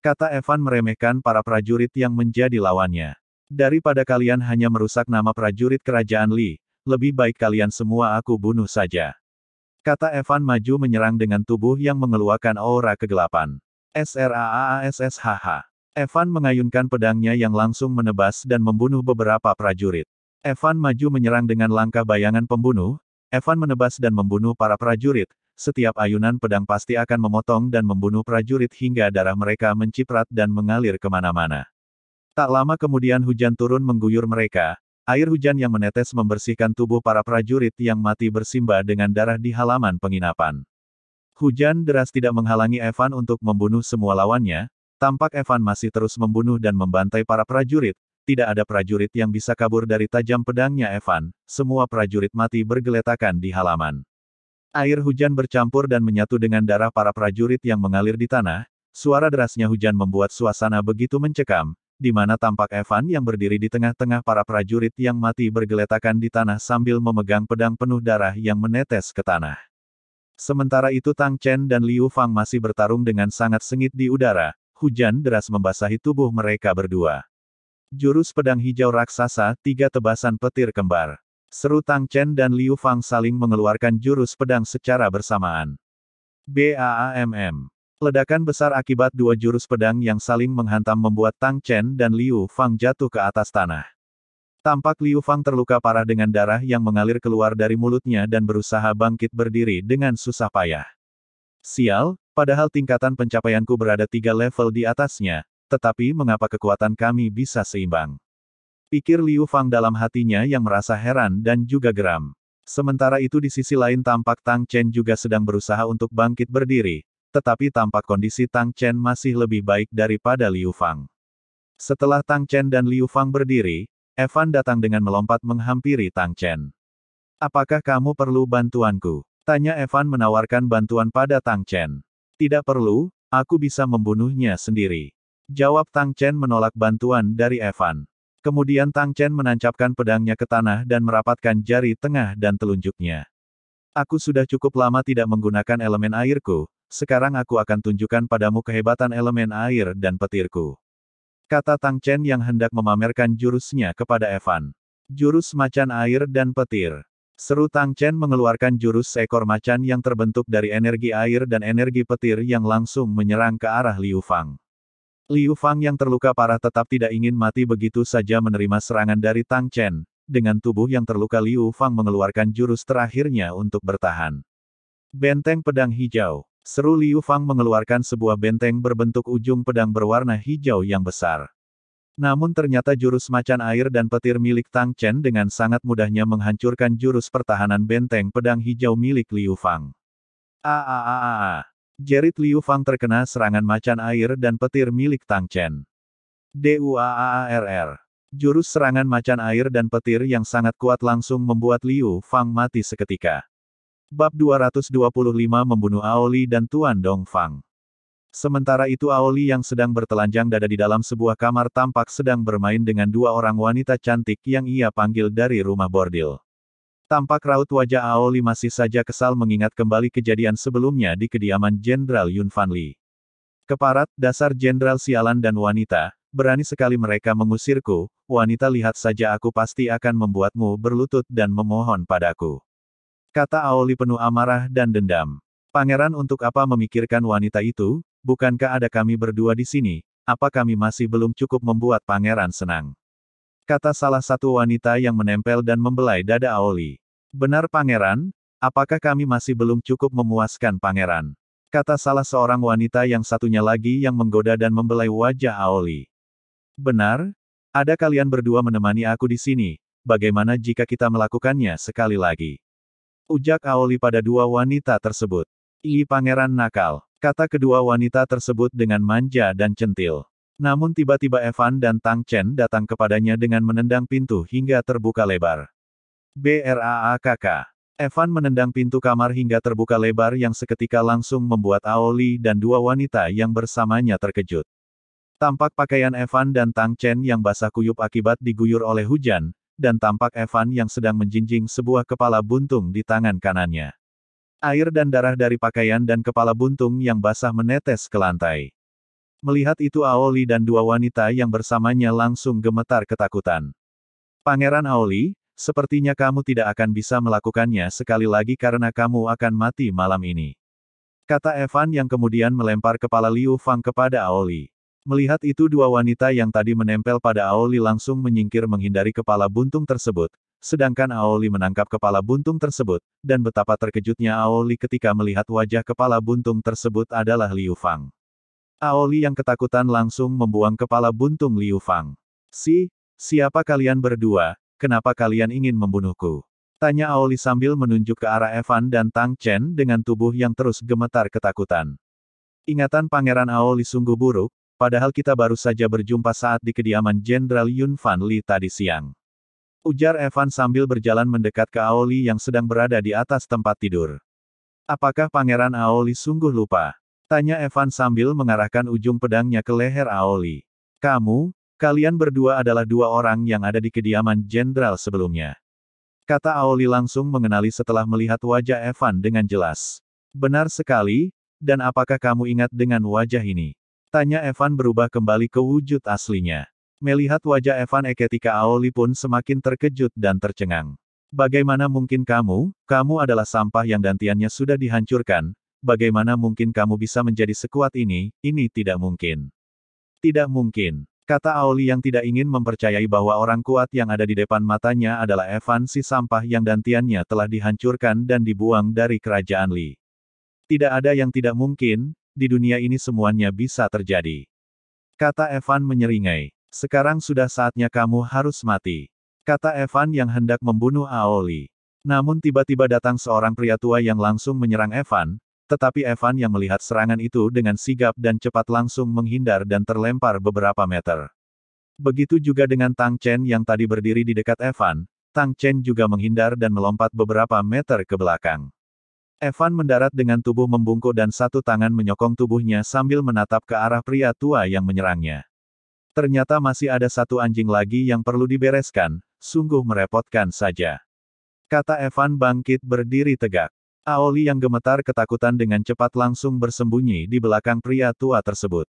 S2: Kata Evan meremehkan para prajurit yang menjadi lawannya. Daripada kalian hanya merusak nama prajurit kerajaan Li, lebih baik kalian semua aku bunuh saja. Kata Evan maju menyerang dengan tubuh yang mengeluarkan aura kegelapan. SRAASSHH. Evan mengayunkan pedangnya yang langsung menebas dan membunuh beberapa prajurit. Evan maju menyerang dengan langkah bayangan pembunuh. Evan menebas dan membunuh para prajurit. Setiap ayunan pedang pasti akan memotong dan membunuh prajurit hingga darah mereka menciprat dan mengalir kemana-mana. Tak lama kemudian hujan turun mengguyur mereka, air hujan yang menetes membersihkan tubuh para prajurit yang mati bersimbah dengan darah di halaman penginapan. Hujan deras tidak menghalangi Evan untuk membunuh semua lawannya, tampak Evan masih terus membunuh dan membantai para prajurit, tidak ada prajurit yang bisa kabur dari tajam pedangnya Evan, semua prajurit mati bergeletakan di halaman. Air hujan bercampur dan menyatu dengan darah para prajurit yang mengalir di tanah, suara derasnya hujan membuat suasana begitu mencekam, di mana tampak Evan yang berdiri di tengah-tengah para prajurit yang mati bergeletakan di tanah sambil memegang pedang penuh darah yang menetes ke tanah. Sementara itu Tang Chen dan Liu Fang masih bertarung dengan sangat sengit di udara, hujan deras membasahi tubuh mereka berdua. Jurus pedang hijau raksasa, 3 tebasan petir kembar. Seru Tang Chen dan Liu Fang saling mengeluarkan jurus pedang secara bersamaan. BAAMM. Ledakan besar akibat 2 jurus pedang yang saling menghantam membuat Tang Chen dan Liu Fang jatuh ke atas tanah. Tampak Liu Fang terluka parah dengan darah yang mengalir keluar dari mulutnya dan berusaha bangkit berdiri dengan susah payah. Sial, padahal tingkatan pencapaianku berada 3 level di atasnya, tetapi mengapa kekuatan kami bisa seimbang? Pikir Liu Fang dalam hatinya yang merasa heran dan juga geram. Sementara itu di sisi lain tampak Tang Chen juga sedang berusaha untuk bangkit berdiri, tetapi tampak kondisi Tang Chen masih lebih baik daripada Liu Fang. Setelah Tang Chen dan Liu Fang berdiri, Evan datang dengan melompat menghampiri Tang Chen. Apakah kamu perlu bantuanku? Tanya Evan menawarkan bantuan pada Tang Chen. Tidak perlu, aku bisa membunuhnya sendiri. Jawab Tang Chen menolak bantuan dari Evan. Kemudian Tang Chen menancapkan pedangnya ke tanah dan merapatkan jari tengah dan telunjuknya. Aku sudah cukup lama tidak menggunakan elemen airku, sekarang aku akan tunjukkan padamu kehebatan elemen air dan petirku. Kata Tang Chen yang hendak memamerkan jurusnya kepada Evan. Jurus macan air dan petir. Seru Tang Chen mengeluarkan jurus seekor macan yang terbentuk dari energi air dan energi petir yang langsung menyerang ke arah Liu Fang. Liu Fang yang terluka parah tetap tidak ingin mati begitu saja menerima serangan dari Tang Chen. Dengan tubuh yang terluka Liu Fang mengeluarkan jurus terakhirnya untuk bertahan. Benteng pedang hijau. Seru Liu Fang mengeluarkan sebuah benteng berbentuk ujung pedang berwarna hijau yang besar. Namun ternyata jurus macan air dan petir milik Tang Chen dengan sangat mudahnya menghancurkan jurus pertahanan benteng pedang hijau milik Liu Fang. Jerit Liu Fang terkena serangan macan air dan petir milik Tang Chen. DUAARR. Jurus serangan macan air dan petir yang sangat kuat langsung membuat Liu Fang mati seketika. Bab 225 membunuh Aoli dan Tuan Dongfang. Sementara itu Aoli yang sedang bertelanjang dada di dalam sebuah kamar tampak sedang bermain dengan dua orang wanita cantik yang ia panggil dari rumah bordil. Tampak raut wajah Aoli masih saja kesal mengingat kembali kejadian sebelumnya di kediaman Jenderal Yun Fanli. Keparat, dasar jenderal sialan dan wanita, berani sekali mereka mengusirku, wanita lihat saja aku pasti akan membuatmu berlutut dan memohon padaku. Kata Aoli penuh amarah dan dendam. Pangeran untuk apa memikirkan wanita itu? Bukankah ada kami berdua di sini, apa kami masih belum cukup membuat pangeran senang? Kata salah satu wanita yang menempel dan membelai dada Aoli. Benar pangeran, apakah kami masih belum cukup memuaskan pangeran? Kata salah seorang wanita yang satunya lagi yang menggoda dan membelai wajah Aoli. Benar, ada kalian berdua menemani aku di sini, bagaimana jika kita melakukannya sekali lagi? Ujak Aoli pada dua wanita tersebut. Pangeran nakal. Kata kedua wanita tersebut dengan manja dan centil. Namun tiba-tiba Evan dan Tang Chen datang kepadanya dengan menendang pintu hingga terbuka lebar. BRAAKK. Evan menendang pintu kamar hingga terbuka lebar yang seketika langsung membuat Aoli dan dua wanita yang bersamanya terkejut. Tampak pakaian Evan dan Tang Chen yang basah kuyup akibat diguyur oleh hujan, dan tampak Evan yang sedang menjinjing sebuah kepala buntung di tangan kanannya. Air dan darah dari pakaian dan kepala buntung yang basah menetes ke lantai. Melihat itu Aoli dan dua wanita yang bersamanya langsung gemetar ketakutan. Pangeran Aoli, sepertinya kamu tidak akan bisa melakukannya sekali lagi karena kamu akan mati malam ini. Kata Evan yang kemudian melempar kepala Liu Fang kepada Aoli. Melihat itu dua wanita yang tadi menempel pada Aoli langsung menyingkir menghindari kepala buntung tersebut. Sedangkan Aoli menangkap kepala buntung tersebut, dan betapa terkejutnya Aoli ketika melihat wajah kepala buntung tersebut adalah Liu Fang. Aoli yang ketakutan langsung membuang kepala buntung Liu Fang. Siapa kalian berdua, kenapa kalian ingin membunuhku? Tanya Aoli sambil menunjuk ke arah Evan dan Tang Chen dengan tubuh yang terus gemetar ketakutan. Ingatan Pangeran Aoli sungguh buruk, padahal kita baru saja berjumpa saat di kediaman Jenderal Yun Fanli tadi siang. Ujar Evan sambil berjalan mendekat ke Aoli yang sedang berada di atas tempat tidur. Apakah Pangeran Aoli sungguh lupa? Tanya Evan sambil mengarahkan ujung pedangnya ke leher Aoli. Kalian berdua adalah dua orang yang ada di kediaman jenderal sebelumnya. Kata Aoli langsung mengenali setelah melihat wajah Evan dengan jelas. Benar sekali, dan apakah kamu ingat dengan wajah ini? Tanya Evan berubah kembali ke wujud aslinya. Melihat wajah Evan ketika Aoli pun semakin terkejut dan tercengang. Bagaimana mungkin kamu adalah sampah yang dantiannya sudah dihancurkan, bagaimana mungkin kamu bisa menjadi sekuat ini tidak mungkin. Tidak mungkin, kata Aoli yang tidak ingin mempercayai bahwa orang kuat yang ada di depan matanya adalah Evan si sampah yang dantiannya telah dihancurkan dan dibuang dari kerajaan Li. Tidak ada yang tidak mungkin, di dunia ini semuanya bisa terjadi. Kata Evan menyeringai. Sekarang sudah saatnya kamu harus mati. Kata Evan yang hendak membunuh Aoli. Namun tiba-tiba datang seorang pria tua yang langsung menyerang Evan, tetapi Evan yang melihat serangan itu dengan sigap dan cepat langsung menghindar dan terlempar beberapa meter. Begitu juga dengan Tang Chen yang tadi berdiri di dekat Evan, Tang Chen juga menghindar dan melompat beberapa meter ke belakang. Evan mendarat dengan tubuh membungkuk dan satu tangan menyokong tubuhnya sambil menatap ke arah pria tua yang menyerangnya. Ternyata masih ada satu anjing lagi yang perlu dibereskan, sungguh merepotkan saja. Kata Evan bangkit berdiri tegak. Aoli yang gemetar ketakutan dengan cepat langsung bersembunyi di belakang pria tua tersebut.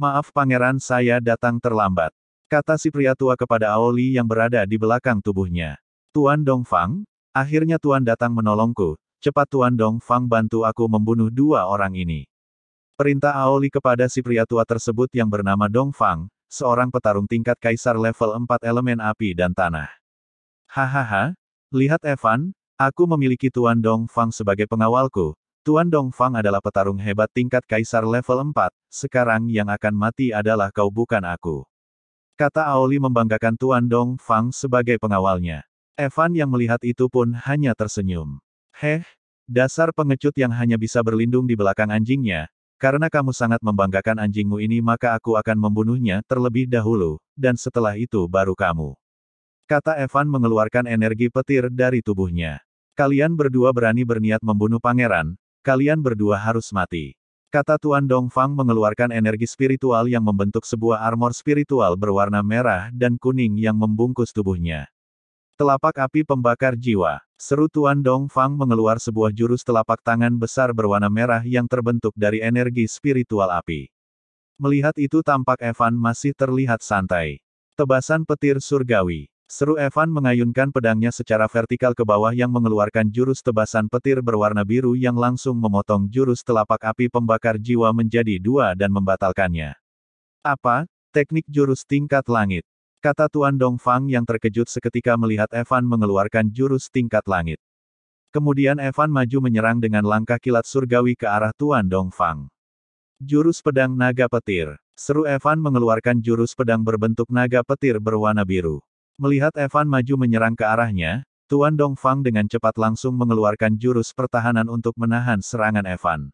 S2: Maaf pangeran, saya datang terlambat. Kata si pria tua kepada Aoli yang berada di belakang tubuhnya. Tuan Dongfang, akhirnya Tuan datang menolongku. Cepat Tuan Dongfang, bantu aku membunuh dua orang ini. Perintah Aoli kepada si pria tua tersebut yang bernama Dongfang, seorang petarung tingkat kaisar level 4 elemen api dan tanah. Hahaha, lihat Evan, aku memiliki Tuan Dongfang sebagai pengawalku. Tuan Dongfang adalah petarung hebat tingkat kaisar level 4, sekarang yang akan mati adalah kau bukan aku. Kata Aoli membanggakan Tuan Dongfang sebagai pengawalnya. Evan yang melihat itu pun hanya tersenyum. Dasar pengecut yang hanya bisa berlindung di belakang anjingnya, karena kamu sangat membanggakan anjingmu ini maka aku akan membunuhnya terlebih dahulu, dan setelah itu baru kamu. Kata Evan mengeluarkan energi petir dari tubuhnya. Kalian berdua berani berniat membunuh pangeran, kalian berdua harus mati. Kata Tuan Dongfang mengeluarkan energi spiritual yang membentuk sebuah armor spiritual berwarna merah dan kuning yang membungkus tubuhnya. Telapak api pembakar jiwa. Seru Tuan Dongfang mengeluar sebuah jurus telapak tangan besar berwarna merah yang terbentuk dari energi spiritual api. Melihat itu tampak Evan masih terlihat santai. Tebasan petir surgawi. Seru Evan mengayunkan pedangnya secara vertikal ke bawah yang mengeluarkan jurus tebasan petir berwarna biru yang langsung memotong jurus telapak api pembakar jiwa menjadi dua dan membatalkannya. Apa? Teknik jurus tingkat langit. Kata Tuan Dongfang yang terkejut seketika melihat Evan mengeluarkan jurus tingkat langit. Kemudian Evan maju menyerang dengan langkah kilat surgawi ke arah Tuan Dongfang. Jurus pedang naga petir. Seru Evan mengeluarkan jurus pedang berbentuk naga petir berwarna biru. Melihat Evan maju menyerang ke arahnya, Tuan Dongfang dengan cepat langsung mengeluarkan jurus pertahanan untuk menahan serangan Evan.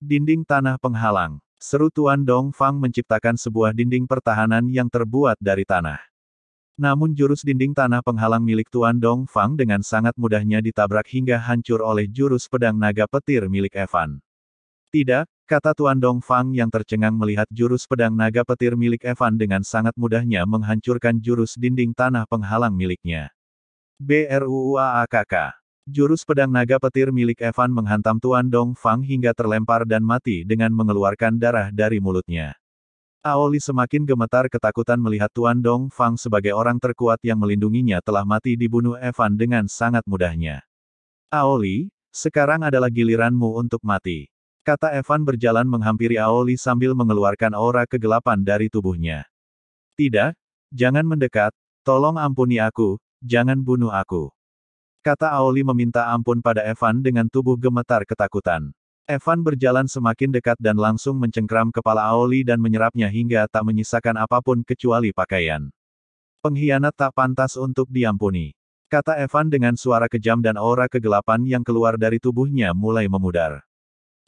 S2: Dinding tanah penghalang. Seru Tuan Dongfang menciptakan sebuah dinding pertahanan yang terbuat dari tanah. Namun jurus dinding tanah penghalang milik Tuan Dongfang dengan sangat mudahnya ditabrak hingga hancur oleh jurus pedang naga petir milik Evan. Tidak, kata Tuan Dongfang yang tercengang melihat jurus pedang naga petir milik Evan dengan sangat mudahnya menghancurkan jurus dinding tanah penghalang miliknya. BRUUAAKK. Jurus pedang naga petir milik Evan menghantam Tuan Dongfang hingga terlempar dan mati dengan mengeluarkan darah dari mulutnya. Aoli semakin gemetar ketakutan melihat Tuan Dongfang sebagai orang terkuat yang melindunginya telah mati dibunuh Evan dengan sangat mudahnya. Aoli, sekarang adalah giliranmu untuk mati. Kata Evan berjalan menghampiri Aoli sambil mengeluarkan aura kegelapan dari tubuhnya. Tidak, jangan mendekat, tolong ampuni aku, jangan bunuh aku. Kata Aoli meminta ampun pada Evan dengan tubuh gemetar ketakutan. Evan berjalan semakin dekat dan langsung mencengkram kepala Aoli dan menyerapnya hingga tak menyisakan apapun kecuali pakaian. Pengkhianat tak pantas untuk diampuni. Kata Evan dengan suara kejam dan aura kegelapan yang keluar dari tubuhnya mulai memudar.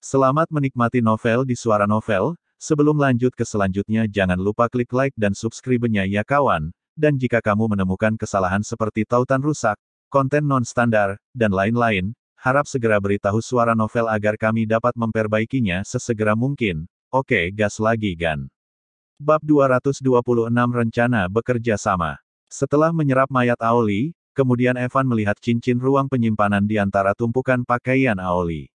S2: Selamat menikmati novel di Suara Novel. Sebelum lanjut ke selanjutnya jangan lupa klik like dan subscribe-nya ya kawan. Dan jika kamu menemukan kesalahan seperti tautan rusak, konten non-standar, dan lain-lain, harap segera beritahu Suara Novel agar kami dapat memperbaikinya sesegera mungkin. Oke, gas lagi Gan. Bab 226 Rencana Bekerja Sama. Setelah menyerap mayat Aoli, kemudian Evan melihat cincin ruang penyimpanan di antara tumpukan pakaian Aoli.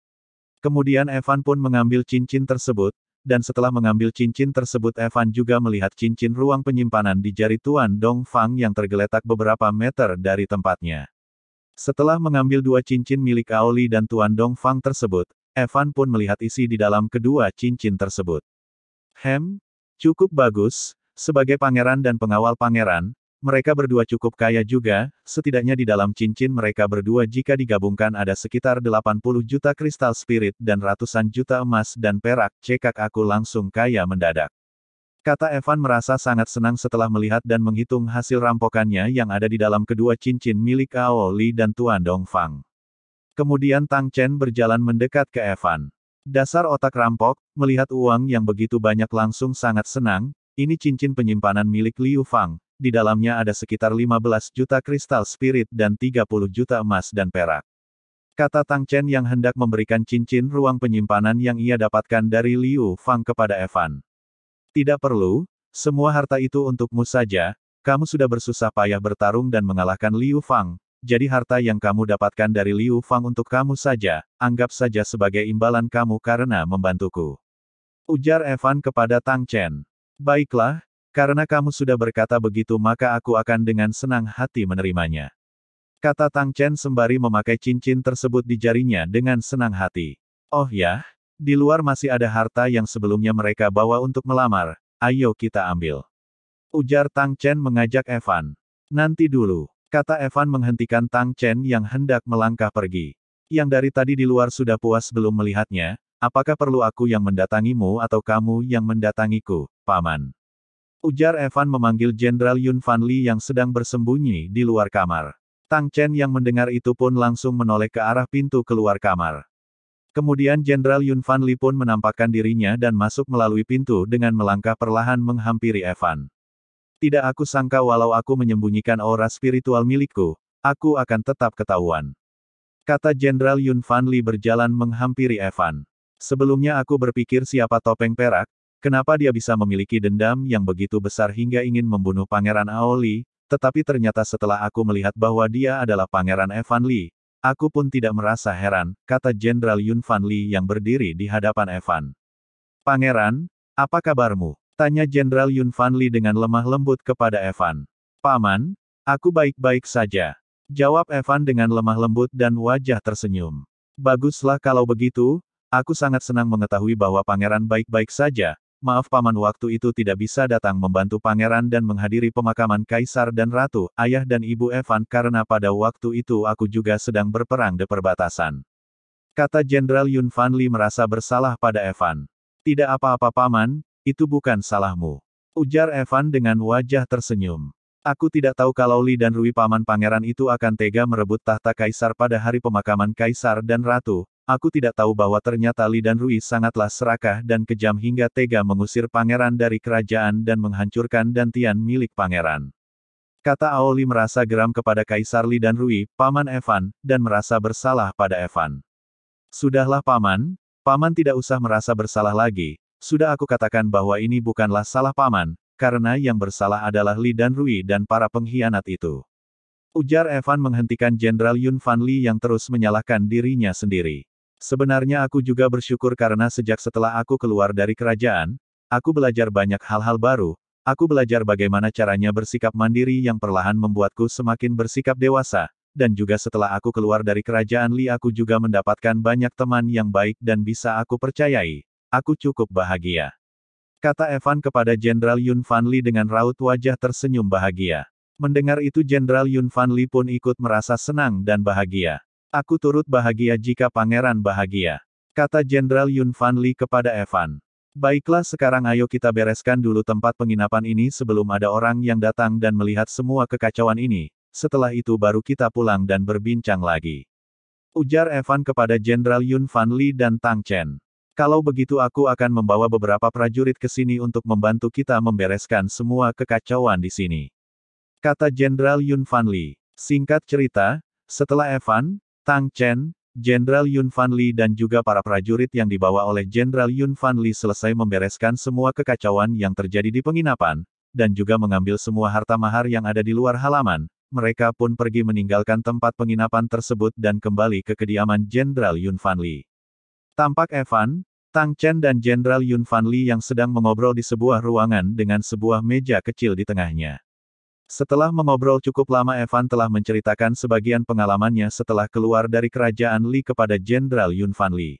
S2: Kemudian Evan pun mengambil cincin tersebut, dan setelah mengambil cincin tersebut Evan juga melihat cincin ruang penyimpanan di jari Tuan Dongfang yang tergeletak beberapa meter dari tempatnya. Setelah mengambil dua cincin milik Aoli dan Tuan Dongfang tersebut, Evan pun melihat isi di dalam kedua cincin tersebut. Cukup bagus, sebagai pangeran dan pengawal pangeran, mereka berdua cukup kaya juga, setidaknya di dalam cincin mereka berdua jika digabungkan ada sekitar 80 juta kristal spirit dan ratusan juta emas dan perak, cekak aku langsung kaya mendadak. Kata Evan merasa sangat senang setelah melihat dan menghitung hasil rampokannya yang ada di dalam kedua cincin milik Aoli dan Tuan Dongfang. Kemudian Tang Chen berjalan mendekat ke Evan. Dasar otak rampok, melihat uang yang begitu banyak langsung sangat senang, ini cincin penyimpanan milik Liu Fang, di dalamnya ada sekitar 15 juta kristal spirit dan 30 juta emas dan perak. kata Tang Chen yang hendak memberikan cincin ruang penyimpanan yang ia dapatkan dari Liu Fang kepada Evan. Tidak perlu, semua harta itu untukmu saja, kamu sudah bersusah payah bertarung dan mengalahkan Liu Fang, jadi harta yang kamu dapatkan dari Liu Fang untuk kamu saja, anggap saja sebagai imbalan kamu karena membantuku. Ujar Evan kepada Tang Chen. Baiklah, karena kamu sudah berkata begitu maka aku akan dengan senang hati menerimanya. Kata Tang Chen sembari memakai cincin tersebut di jarinya dengan senang hati. Oh ya, di luar masih ada harta yang sebelumnya mereka bawa untuk melamar, ayo kita ambil. Ujar Tang Chen mengajak Evan. Nanti dulu, kata Evan menghentikan Tang Chen yang hendak melangkah pergi. Yang dari tadi di luar sudah puas belum melihatnya, apakah perlu aku yang mendatangimu atau kamu yang mendatangiku, Paman? Ujar Evan memanggil Jenderal Yun Fan Li yang sedang bersembunyi di luar kamar. Tang Chen yang mendengar itu pun langsung menoleh ke arah pintu keluar kamar. Kemudian Jenderal Yun Fan Li pun menampakkan dirinya dan masuk melalui pintu dengan melangkah perlahan menghampiri Evan. Tidak aku sangka walau aku menyembunyikan aura spiritual milikku, aku akan tetap ketahuan. Kata Jenderal Yun Fan Li berjalan menghampiri Evan. Sebelumnya aku berpikir siapa topeng perak, kenapa dia bisa memiliki dendam yang begitu besar hingga ingin membunuh Pangeran Aoli. Tetapi ternyata setelah aku melihat bahwa dia adalah Pangeran Evan Li, aku pun tidak merasa heran, kata Jenderal Yun Fan Li yang berdiri di hadapan Evan. Pangeran, apa kabarmu? Tanya Jenderal Yun Fan Li dengan lemah lembut kepada Evan. Paman, aku baik-baik saja. Jawab Evan dengan lemah lembut dan wajah tersenyum. Baguslah kalau begitu, aku sangat senang mengetahui bahwa Pangeran baik-baik saja. Maaf Paman waktu itu tidak bisa datang membantu Pangeran dan menghadiri pemakaman Kaisar dan Ratu, Ayah dan Ibu Evan karena pada waktu itu aku juga sedang berperang di perbatasan. Kata Jenderal Yun Fan Li merasa bersalah pada Evan. Tidak apa-apa Paman, itu bukan salahmu. Ujar Evan dengan wajah tersenyum. Aku tidak tahu kalau Li dan Rui Paman Pangeran itu akan tega merebut tahta Kaisar pada hari pemakaman Kaisar dan Ratu. Aku tidak tahu bahwa ternyata Li dan Rui sangatlah serakah dan kejam hingga tega mengusir Pangeran dari kerajaan dan menghancurkan dantian milik Pangeran. Kata Aoli merasa geram kepada Kaisar Li dan Rui, Paman Evan, dan merasa bersalah pada Evan. Sudahlah Paman, Paman tidak usah merasa bersalah lagi, sudah aku katakan bahwa ini bukanlah salah Paman, karena yang bersalah adalah Li dan Rui dan para pengkhianat itu. Ujar Evan menghentikan Jenderal Yun Fan Li yang terus menyalahkan dirinya sendiri. Sebenarnya aku juga bersyukur karena sejak setelah aku keluar dari kerajaan, aku belajar banyak hal-hal baru, aku belajar bagaimana caranya bersikap mandiri yang perlahan membuatku semakin bersikap dewasa, dan juga setelah aku keluar dari kerajaan Li aku juga mendapatkan banyak teman yang baik dan bisa aku percayai, aku cukup bahagia. Kata Evan kepada Jenderal Yun Fan Li dengan raut wajah tersenyum bahagia. Mendengar itu Jenderal Yun Fan Li pun ikut merasa senang dan bahagia. Aku turut bahagia jika Pangeran bahagia. Kata Jenderal Yun Fan Li kepada Evan. Baiklah sekarang ayo kita bereskan dulu tempat penginapan ini sebelum ada orang yang datang dan melihat semua kekacauan ini. Setelah itu baru kita pulang dan berbincang lagi. Ujar Evan kepada Jenderal Yun Fan Li dan Tang Chen. Kalau begitu aku akan membawa beberapa prajurit ke sini untuk membantu kita membereskan semua kekacauan di sini. Kata Jenderal Yun Fan Li. Singkat cerita, setelah Evan, Tang Chen, Jenderal Yun Fan Li dan juga para prajurit yang dibawa oleh Jenderal Yun Fan Li selesai membereskan semua kekacauan yang terjadi di penginapan, dan juga mengambil semua harta mahar yang ada di luar halaman, mereka pun pergi meninggalkan tempat penginapan tersebut dan kembali ke kediaman Jenderal Yun Fan Li. Tampak Evan, Tang Chen dan Jenderal Yun Fan Li yang sedang mengobrol di sebuah ruangan dengan sebuah meja kecil di tengahnya. Setelah mengobrol cukup lama Evan telah menceritakan sebagian pengalamannya setelah keluar dari kerajaan Li kepada Jenderal Yun Fan Li.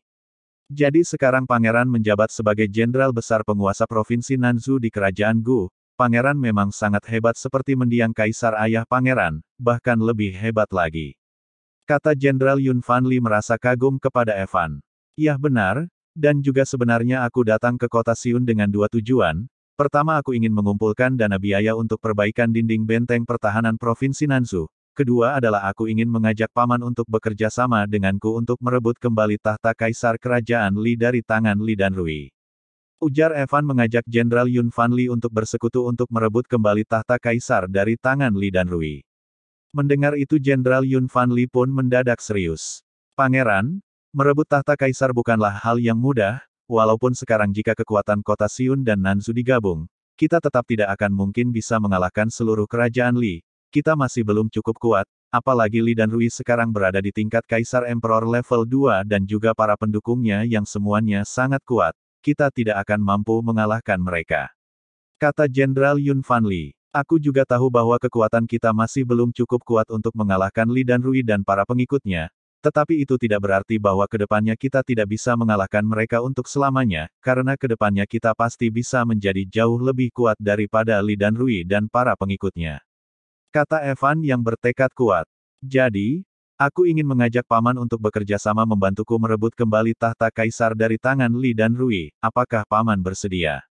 S2: Jadi sekarang Pangeran menjabat sebagai Jenderal Besar Penguasa Provinsi Nanzhou di Kerajaan Gu. Pangeran memang sangat hebat seperti mendiang Kaisar ayah Pangeran, bahkan lebih hebat lagi. Kata Jenderal Yun Fan Li merasa kagum kepada Evan. Iya benar, dan juga sebenarnya aku datang ke kota Xiun dengan dua tujuan. Pertama aku ingin mengumpulkan dana biaya untuk perbaikan dinding benteng pertahanan Provinsi Nanzhou. Kedua adalah aku ingin mengajak Paman untuk bekerja sama denganku untuk merebut kembali tahta Kaisar Kerajaan Li dari tangan Li dan Rui. Ujar Evan mengajak Jenderal Yun Fan Li untuk bersekutu untuk merebut kembali tahta Kaisar dari tangan Li dan Rui. Mendengar itu Jenderal Yun Fan Li pun mendadak serius. Pangeran, merebut tahta kaisar bukanlah hal yang mudah, walaupun sekarang jika kekuatan kota Xiun dan Nanzu digabung, kita tetap tidak akan mungkin bisa mengalahkan seluruh kerajaan Li. Kita masih belum cukup kuat, apalagi Li dan Rui sekarang berada di tingkat kaisar emperor level 2 dan juga para pendukungnya yang semuanya sangat kuat. Kita tidak akan mampu mengalahkan mereka. Kata Jenderal Yun Fan Li. Aku juga tahu bahwa kekuatan kita masih belum cukup kuat untuk mengalahkan Li dan Rui dan para pengikutnya. Tetapi itu tidak berarti bahwa kedepannya kita tidak bisa mengalahkan mereka untuk selamanya, karena kedepannya kita pasti bisa menjadi jauh lebih kuat daripada Li dan Rui dan para pengikutnya. Kata Evan yang bertekad kuat. Jadi, aku ingin mengajak Paman untuk bekerja sama membantuku merebut kembali tahta kaisar dari tangan Li dan Rui. Apakah Paman bersedia?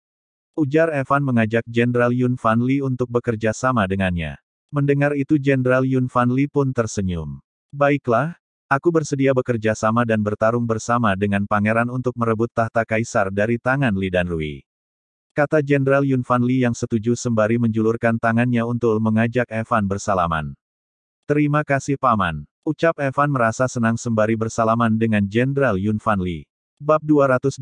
S2: Ujar Evan mengajak Jenderal Yun Fan Li untuk bekerja sama dengannya. Mendengar itu Jenderal Yun Fan Li pun tersenyum. Baiklah, aku bersedia bekerja sama dan bertarung bersama dengan Pangeran untuk merebut tahta kaisar dari tangan Li dan Rui. Kata Jenderal Yun Fan Li yang setuju sembari menjulurkan tangannya untuk mengajak Evan bersalaman. Terima kasih Paman. Ucap Evan merasa senang sembari bersalaman dengan Jenderal Yun Fan Li. Bab 227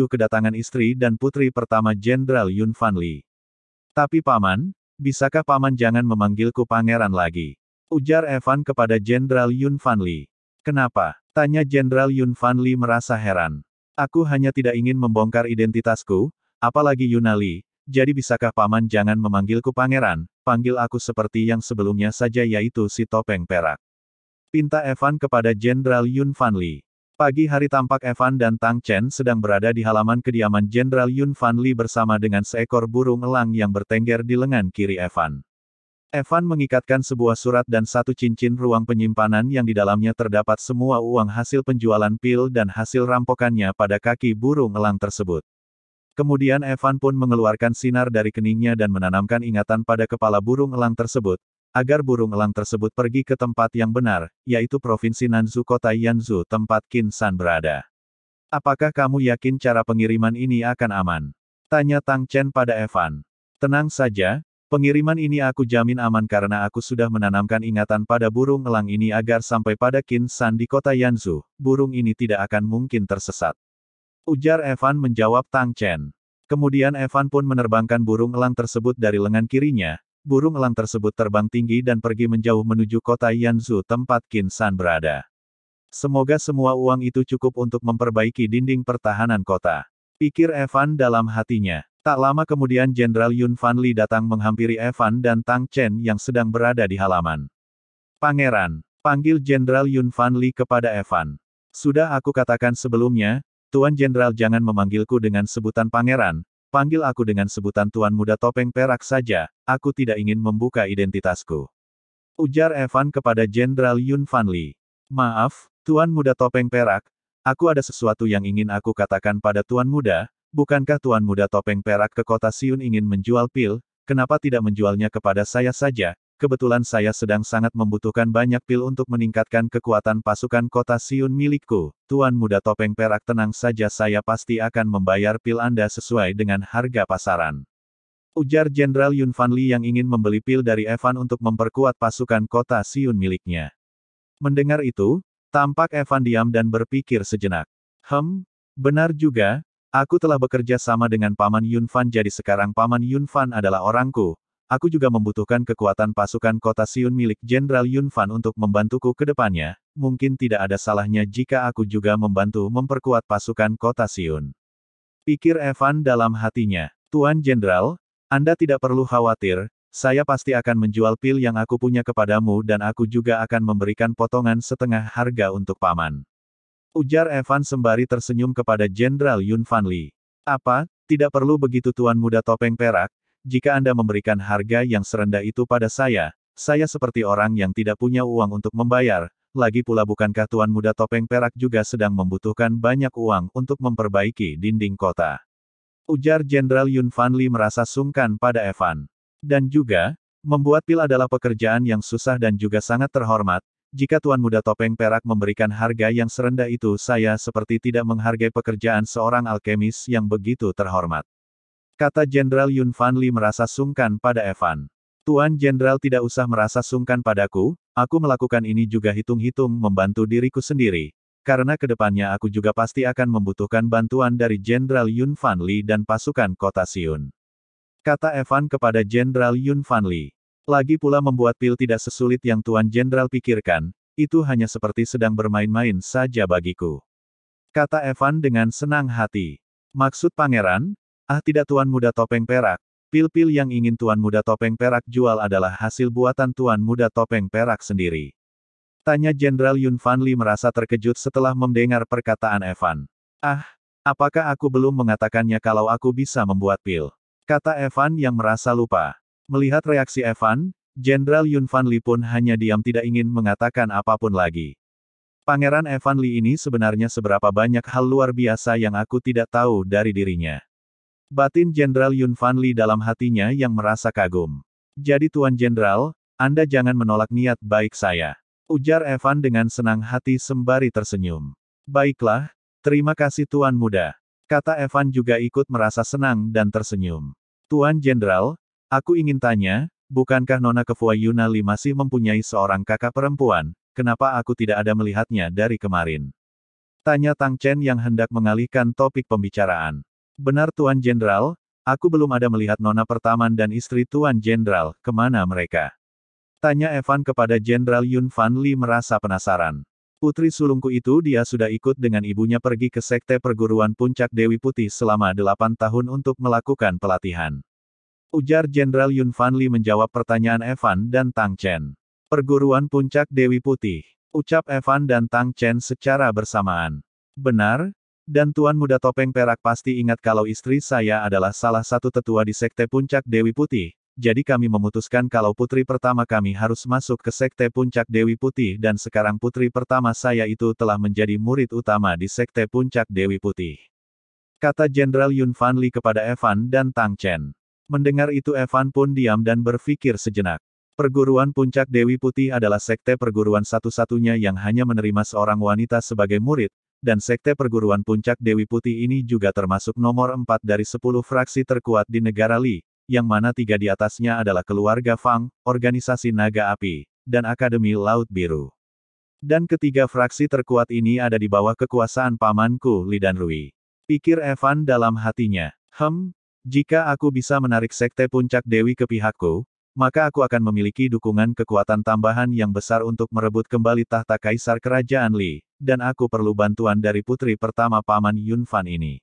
S2: Kedatangan istri dan putri pertama Jenderal Yun Fan Li. Tapi Paman, bisakah Paman jangan memanggilku Pangeran lagi? Ujar Evan kepada Jenderal Yun Fan Li. Kenapa? Tanya Jenderal Yun Fan Li merasa heran. Aku hanya tidak ingin membongkar identitasku, apalagi Yunali, jadi bisakah Paman jangan memanggilku Pangeran, panggil aku seperti yang sebelumnya saja yaitu si topeng perak. Pinta Evan kepada Jenderal Yun Fan Li. Pagi hari tampak Evan dan Tang Chen sedang berada di halaman kediaman Jenderal Yun Fan Li bersama dengan seekor burung elang yang bertengger di lengan kiri Evan. Evan mengikatkan sebuah surat dan satu cincin ruang penyimpanan yang di dalamnya terdapat semua uang hasil penjualan pil dan hasil rampokannya pada kaki burung elang tersebut. Kemudian Evan pun mengeluarkan sinar dari keningnya dan menanamkan ingatan pada kepala burung elang tersebut, agar burung elang tersebut pergi ke tempat yang benar, yaitu Provinsi Nanzu Kota Yanzu tempat Qin San berada. Apakah kamu yakin cara pengiriman ini akan aman? Tanya Tang Chen pada Evan. Tenang saja, pengiriman ini aku jamin aman karena aku sudah menanamkan ingatan pada burung elang ini agar sampai pada Qin San di kota Yanzu, burung ini tidak akan mungkin tersesat. Ujar Evan menjawab Tang Chen. Kemudian Evan pun menerbangkan burung elang tersebut dari lengan kirinya. Burung elang tersebut terbang tinggi dan pergi menjauh menuju kota Yanzu tempat Qin San berada. Semoga semua uang itu cukup untuk memperbaiki dinding pertahanan kota. Pikir Evan dalam hatinya. Tak lama kemudian Jenderal Yun Fan Li datang menghampiri Evan dan Tang Chen yang sedang berada di halaman. Pangeran, panggil Jenderal Yun Fan Li kepada Evan. Sudah aku katakan sebelumnya, Tuan Jenderal jangan memanggilku dengan sebutan Pangeran. Panggil aku dengan sebutan Tuan Muda Topeng Perak saja, aku tidak ingin membuka identitasku. Ujar Evan kepada Jenderal Yun Fan Li. Maaf, Tuan Muda Topeng Perak, aku ada sesuatu yang ingin aku katakan pada Tuan Muda, bukankah Tuan Muda Topeng Perak ke kota Xiun ingin menjual pil, kenapa tidak menjualnya kepada saya saja? Kebetulan saya sedang sangat membutuhkan banyak pil untuk meningkatkan kekuatan pasukan kota Xiun milikku. Tuan Muda Topeng Perak tenang saja saya pasti akan membayar pil Anda sesuai dengan harga pasaran. Ujar Jenderal Yun Fan Li yang ingin membeli pil dari Evan untuk memperkuat pasukan kota Xiun miliknya. Mendengar itu, tampak Evan diam dan berpikir sejenak. Benar juga, aku telah bekerja sama dengan Paman Yun Fan jadi sekarang Paman Yun Fan adalah orangku. Aku juga membutuhkan kekuatan pasukan kota Xiun milik Jenderal Yun Fan untuk membantuku ke depannya, mungkin tidak ada salahnya jika aku juga membantu memperkuat pasukan kota Xiun. Pikir Evan dalam hatinya. Tuan Jenderal, Anda tidak perlu khawatir, saya pasti akan menjual pil yang aku punya kepadamu dan aku juga akan memberikan potongan setengah harga untuk Paman. Ujar Evan sembari tersenyum kepada Jenderal Yun Fan Li. Apa, tidak perlu begitu Tuan Muda Topeng Perak? Jika Anda memberikan harga yang serendah itu pada saya seperti orang yang tidak punya uang untuk membayar, lagi pula bukankah Tuan Muda Topeng Perak juga sedang membutuhkan banyak uang untuk memperbaiki dinding kota. Ujar Jenderal Yun Fan Li merasa sungkan pada Evan. Dan juga, membuat pil adalah pekerjaan yang susah dan juga sangat terhormat, jika Tuan Muda Topeng Perak memberikan harga yang serendah itu saya seperti tidak menghargai pekerjaan seorang alkemis yang begitu terhormat. Kata Jenderal Yun Fan Li merasa sungkan pada Evan. Tuan Jenderal tidak usah merasa sungkan padaku, aku melakukan ini juga hitung-hitung membantu diriku sendiri, karena kedepannya aku juga pasti akan membutuhkan bantuan dari Jenderal Yun Fan Li dan pasukan kota Xiun. Kata Evan kepada Jenderal Yun Fan Li. Lagi pula membuat pil tidak sesulit yang Tuan Jenderal pikirkan, itu hanya seperti sedang bermain-main saja bagiku. Kata Evan dengan senang hati. Maksud pangeran? Ah tidak Tuan Muda Topeng Perak. Pil-pil yang ingin Tuan Muda Topeng Perak jual adalah hasil buatan Tuan Muda Topeng Perak sendiri. Tanya Jenderal Yun Fan Li merasa terkejut setelah mendengar perkataan Evan. Ah, apakah aku belum mengatakannya kalau aku bisa membuat pil? Kata Evan yang merasa lupa. Melihat reaksi Evan, Jenderal Yun Fan Li pun hanya diam tidak ingin mengatakan apapun lagi. Pangeran Evan Li ini sebenarnya seberapa banyak hal luar biasa yang aku tidak tahu dari dirinya. Batin Jenderal Yun Fan Li dalam hatinya yang merasa kagum. Jadi Tuan Jenderal, Anda jangan menolak niat baik saya. Ujar Evan dengan senang hati sembari tersenyum. Baiklah, terima kasih Tuan Muda. Kata Evan juga ikut merasa senang dan tersenyum. Tuan Jenderal, aku ingin tanya, bukankah Nona Kefua Yunali masih mempunyai seorang kakak perempuan, kenapa aku tidak ada melihatnya dari kemarin? Tanya Tang Chen yang hendak mengalihkan topik pembicaraan. Benar Tuan Jenderal, aku belum ada melihat Nona Pertaman dan istri Tuan Jenderal, kemana mereka? Tanya Evan kepada Jenderal Yun Fan Li merasa penasaran. Putri sulungku itu dia sudah ikut dengan ibunya pergi ke Sekte Perguruan Puncak Dewi Putih selama 8 tahun untuk melakukan pelatihan. Ujar Jenderal Yun Fan Li menjawab pertanyaan Evan dan Tang Chen. Perguruan Puncak Dewi Putih. Ucap Evan dan Tang Chen secara bersamaan. Benar? Dan Tuan Muda Topeng Perak pasti ingat kalau istri saya adalah salah satu tetua di Sekte Puncak Dewi Putih, jadi kami memutuskan kalau putri pertama kami harus masuk ke Sekte Puncak Dewi Putih dan sekarang putri pertama saya itu telah menjadi murid utama di Sekte Puncak Dewi Putih. Kata Jenderal Yun Fan Li kepada Evan dan Tang Chen. Mendengar itu Evan pun diam dan berpikir sejenak. Perguruan Puncak Dewi Putih adalah sekte perguruan satu-satunya yang hanya menerima seorang wanita sebagai murid, dan Sekte Perguruan Puncak Dewi Putih ini juga termasuk nomor 4 dari 10 fraksi terkuat di negara Li, yang mana 3 di atasnya adalah keluarga Fang, organisasi naga api, dan Akademi Laut Biru. Dan ketiga fraksi terkuat ini ada di bawah kekuasaan pamanku Li dan Rui. Pikir Evan dalam hatinya, jika aku bisa menarik Sekte Puncak Dewi ke pihakku, maka aku akan memiliki dukungan kekuatan tambahan yang besar untuk merebut kembali tahta Kaisar Kerajaan Li, dan aku perlu bantuan dari putri pertama Paman Yun Fan ini.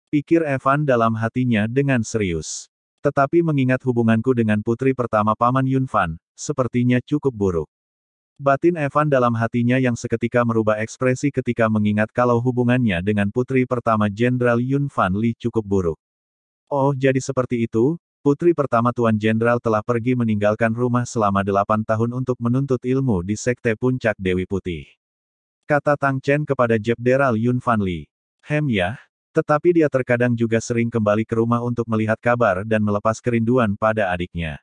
S2: Pikir Evan dalam hatinya dengan serius. Tetapi mengingat hubunganku dengan putri pertama Paman Yun Fan, sepertinya cukup buruk. Batin Evan dalam hatinya yang seketika merubah ekspresi ketika mengingat kalau hubungannya dengan putri pertama Jenderal Yun Fan Li cukup buruk. Oh jadi seperti itu, putri pertama Tuan Jenderal telah pergi meninggalkan rumah selama 8 tahun untuk menuntut ilmu di Sekte Puncak Dewi Putih. Kata Tang Chen kepada Jenderal Yun Fan Li. Ya, tetapi dia terkadang juga sering kembali ke rumah untuk melihat kabar dan melepas kerinduan pada adiknya.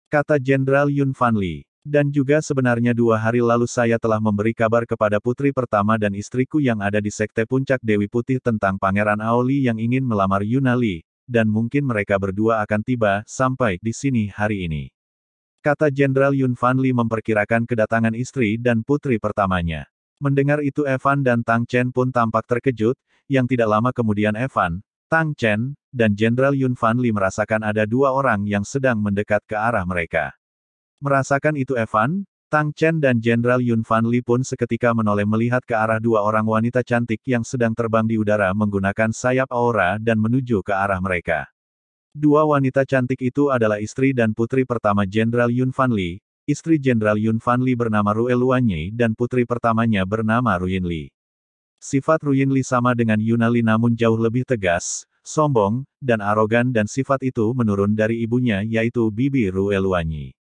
S2: Kata Jenderal Yun Fan Li. Dan juga sebenarnya 2 hari lalu saya telah memberi kabar kepada putri pertama dan istriku yang ada di Sekte Puncak Dewi Putih tentang Pangeran Aoli yang ingin melamar Yunali, dan mungkin mereka berdua akan tiba sampai di sini hari ini. Kata Jenderal Yun Fan Li memperkirakan kedatangan istri dan putri pertamanya. Mendengar itu Evan dan Tang Chen pun tampak terkejut, yang tidak lama kemudian Evan, Tang Chen, dan Jenderal Yun Fan Li merasakan ada 2 orang yang sedang mendekat ke arah mereka. Merasakan itu Evan, Tang Chen dan Jenderal Yun Fan Li pun seketika menoleh melihat ke arah 2 orang wanita cantik yang sedang terbang di udara menggunakan sayap aura dan menuju ke arah mereka. 2 wanita cantik itu adalah istri dan putri pertama Jenderal Yun Fan Li. Istri Jenderal Yun Fan Li bernama Rue Luanyi dan putri pertamanya bernama Ruyin Li. Sifat Ruyin Li sama dengan Yunali namun jauh lebih tegas, sombong, dan arogan dan sifat itu menurun dari ibunya yaitu Bibi Rue Luanyi.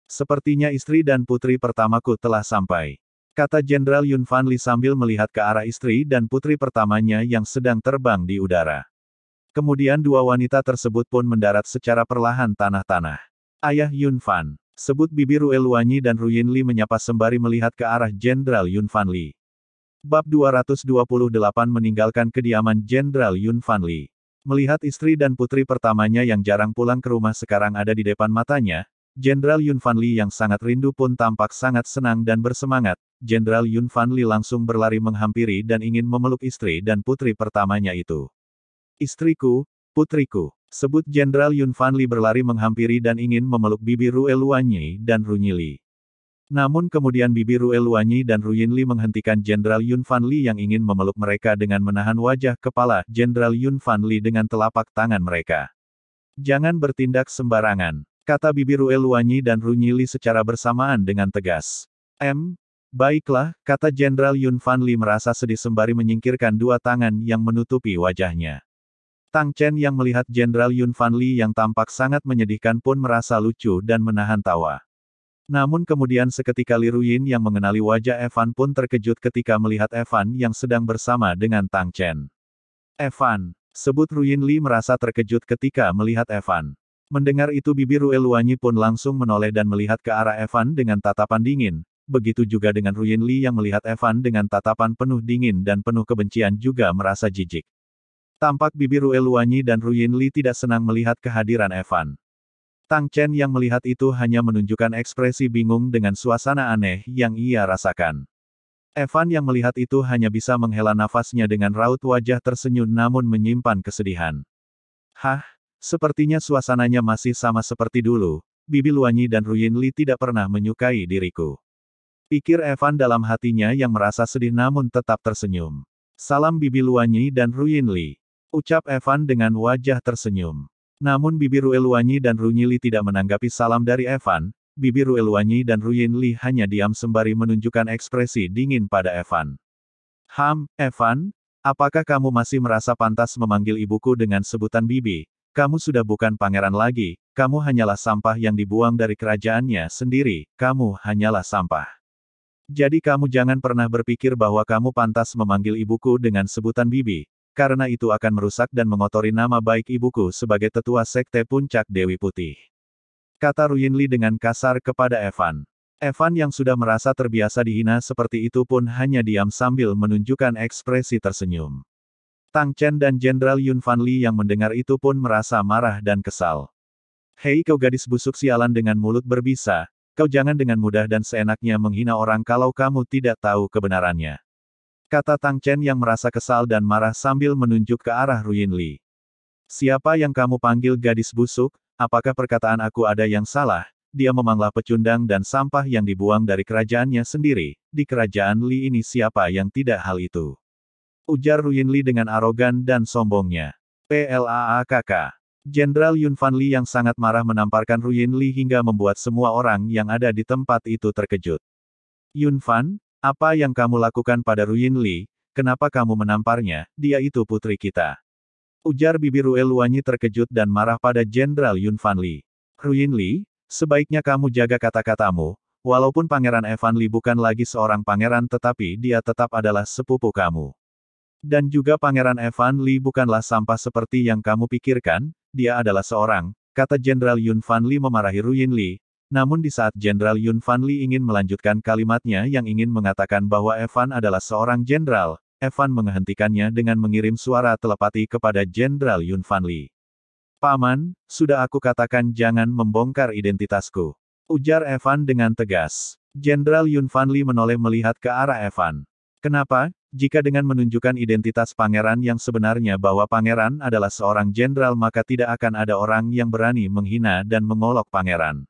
S2: Sepertinya istri dan putri pertamaku telah sampai. Kata Jenderal Yun Fan Li sambil melihat ke arah istri dan putri pertamanya yang sedang terbang di udara. Kemudian 2 wanita tersebut pun mendarat secara perlahan tanah-tanah. Ayah Yun Fan, sebut Bibi Rue Luanyi dan Ruyin Li menyapa sembari melihat ke arah Jenderal Yun Fan Li. Bab 228 meninggalkan kediaman Jenderal Yun Fan Li. Melihat istri dan putri pertamanya yang jarang pulang ke rumah sekarang ada di depan matanya, Jenderal Yun Fanli yang sangat rindu pun tampak sangat senang dan bersemangat. Jenderal Yun Fanli langsung berlari menghampiri dan ingin memeluk istri dan putri pertamanya itu. Istriku, putriku. Sebut Jenderal Yun Fanli berlari menghampiri dan ingin memeluk Bibi Rue Luanyi dan Runyili. Namun kemudian Bibi Rue Luanyi dan Ruyinli menghentikan Jenderal Yun Fanli yang ingin memeluk mereka dengan menahan wajah kepala Jenderal Yun Fanli dengan telapak tangan mereka. Jangan bertindak sembarangan, kata Bibi Rue Luanyi dan Runyili secara bersamaan dengan tegas. Baiklah, kata Jenderal Yun Fanli merasa sedih sembari menyingkirkan dua tangan yang menutupi wajahnya. Tang Chen yang melihat Jenderal Yun Fanli yang tampak sangat menyedihkan pun merasa lucu dan menahan tawa. Namun kemudian seketika Li Ruyin yang mengenali wajah Evan pun terkejut ketika melihat Evan yang sedang bersama dengan Tang Chen. Evan, sebut Ruyin Li merasa terkejut ketika melihat Evan. Mendengar itu Bibi Rue Luanyi pun langsung menoleh dan melihat ke arah Evan dengan tatapan dingin. Begitu juga dengan Ruyin Li yang melihat Evan dengan tatapan penuh dingin dan penuh kebencian juga merasa jijik. Tampak Bibi Rue Luanyi dan Ruyin Li tidak senang melihat kehadiran Evan. Tang Chen yang melihat itu hanya menunjukkan ekspresi bingung dengan suasana aneh yang ia rasakan. Evan yang melihat itu hanya bisa menghela nafasnya dengan raut wajah tersenyum namun menyimpan kesedihan. Sepertinya suasananya masih sama seperti dulu. Bibi Luanyi dan Ruyin Li tidak pernah menyukai diriku. Pikir Evan dalam hatinya yang merasa sedih namun tetap tersenyum. Salam Bibi Luanyi dan Ruyin Li. Ucap Evan dengan wajah tersenyum. Namun Bibi Rue Luanyi dan Runyili tidak menanggapi salam dari Evan. Bibi Rue Luanyi dan Ruyin Li hanya diam sembari menunjukkan ekspresi dingin pada Evan. Evan, apakah kamu masih merasa pantas memanggil ibuku dengan sebutan Bibi? Kamu sudah bukan pangeran lagi, kamu hanyalah sampah yang dibuang dari kerajaannya sendiri, kamu hanyalah sampah. Jadi kamu jangan pernah berpikir bahwa kamu pantas memanggil ibuku dengan sebutan Bibi. Karena itu akan merusak dan mengotori nama baik ibuku sebagai tetua sekte Puncak Dewi Putih. Kata Ruyin Li dengan kasar kepada Evan. Evan yang sudah merasa terbiasa dihina seperti itu pun hanya diam sambil menunjukkan ekspresi tersenyum. Tang Chen dan Jenderal Yun Fanli yang mendengar itu pun merasa marah dan kesal. Hei kau gadis busuk sialan dengan mulut berbisa, kau jangan dengan mudah dan seenaknya menghina orang kalau kamu tidak tahu kebenarannya. Kata Tang Chen yang merasa kesal dan marah sambil menunjuk ke arah Ruyin Li. Siapa yang kamu panggil gadis busuk? Apakah perkataan aku ada yang salah? Dia memanglah pecundang dan sampah yang dibuang dari kerajaannya sendiri. Di kerajaan Li ini siapa yang tidak hal itu? Ujar Ruyin Li dengan arogan dan sombongnya. PLAAKK. Jenderal Yun Fanli yang sangat marah menamparkan Ruyin Li hingga membuat semua orang yang ada di tempat itu terkejut. Yun Fan? Apa yang kamu lakukan pada Ruyin Li? Kenapa kamu menamparnya? Dia itu putri kita. Ujar Bibi Rue Luanyi terkejut dan marah pada Jenderal Yun Fanli. Ruyin Li, sebaiknya kamu jaga kata-katamu. Walaupun Pangeran Evan Li bukan lagi seorang pangeran tetapi dia tetap adalah sepupu kamu. Dan juga Pangeran Evan Li bukanlah sampah seperti yang kamu pikirkan, dia adalah seorang, kata Jenderal Yun Fanli memarahi Ruyin Li. Namun di saat Jenderal Yun Fanli ingin melanjutkan kalimatnya yang ingin mengatakan bahwa Evan adalah seorang jenderal, Evan menghentikannya dengan mengirim suara telepati kepada Jenderal Yun Fanli. Paman, sudah aku katakan jangan membongkar identitasku. Ujar Evan dengan tegas. Jenderal Yun Fanli menoleh melihat ke arah Evan. Kenapa? Jika dengan menunjukkan identitas pangeran yang sebenarnya bahwa pangeran adalah seorang jenderal maka tidak akan ada orang yang berani menghina dan mengolok pangeran.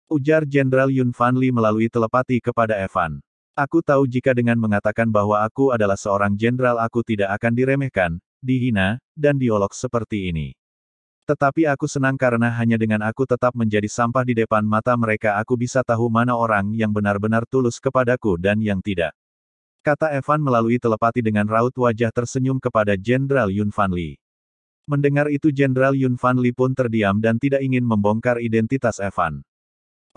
S2: Ujar Jenderal Yun Fanli melalui telepati kepada Evan. Aku tahu jika dengan mengatakan bahwa aku adalah seorang jenderal aku tidak akan diremehkan, dihina, dan diolok seperti ini. Tetapi aku senang karena hanya dengan aku tetap menjadi sampah di depan mata mereka aku bisa tahu mana orang yang benar-benar tulus kepadaku dan yang tidak. Kata Evan melalui telepati dengan raut wajah tersenyum kepada Jenderal Yun Fanli. Mendengar itu Jenderal Yun Fanli pun terdiam dan tidak ingin membongkar identitas Evan.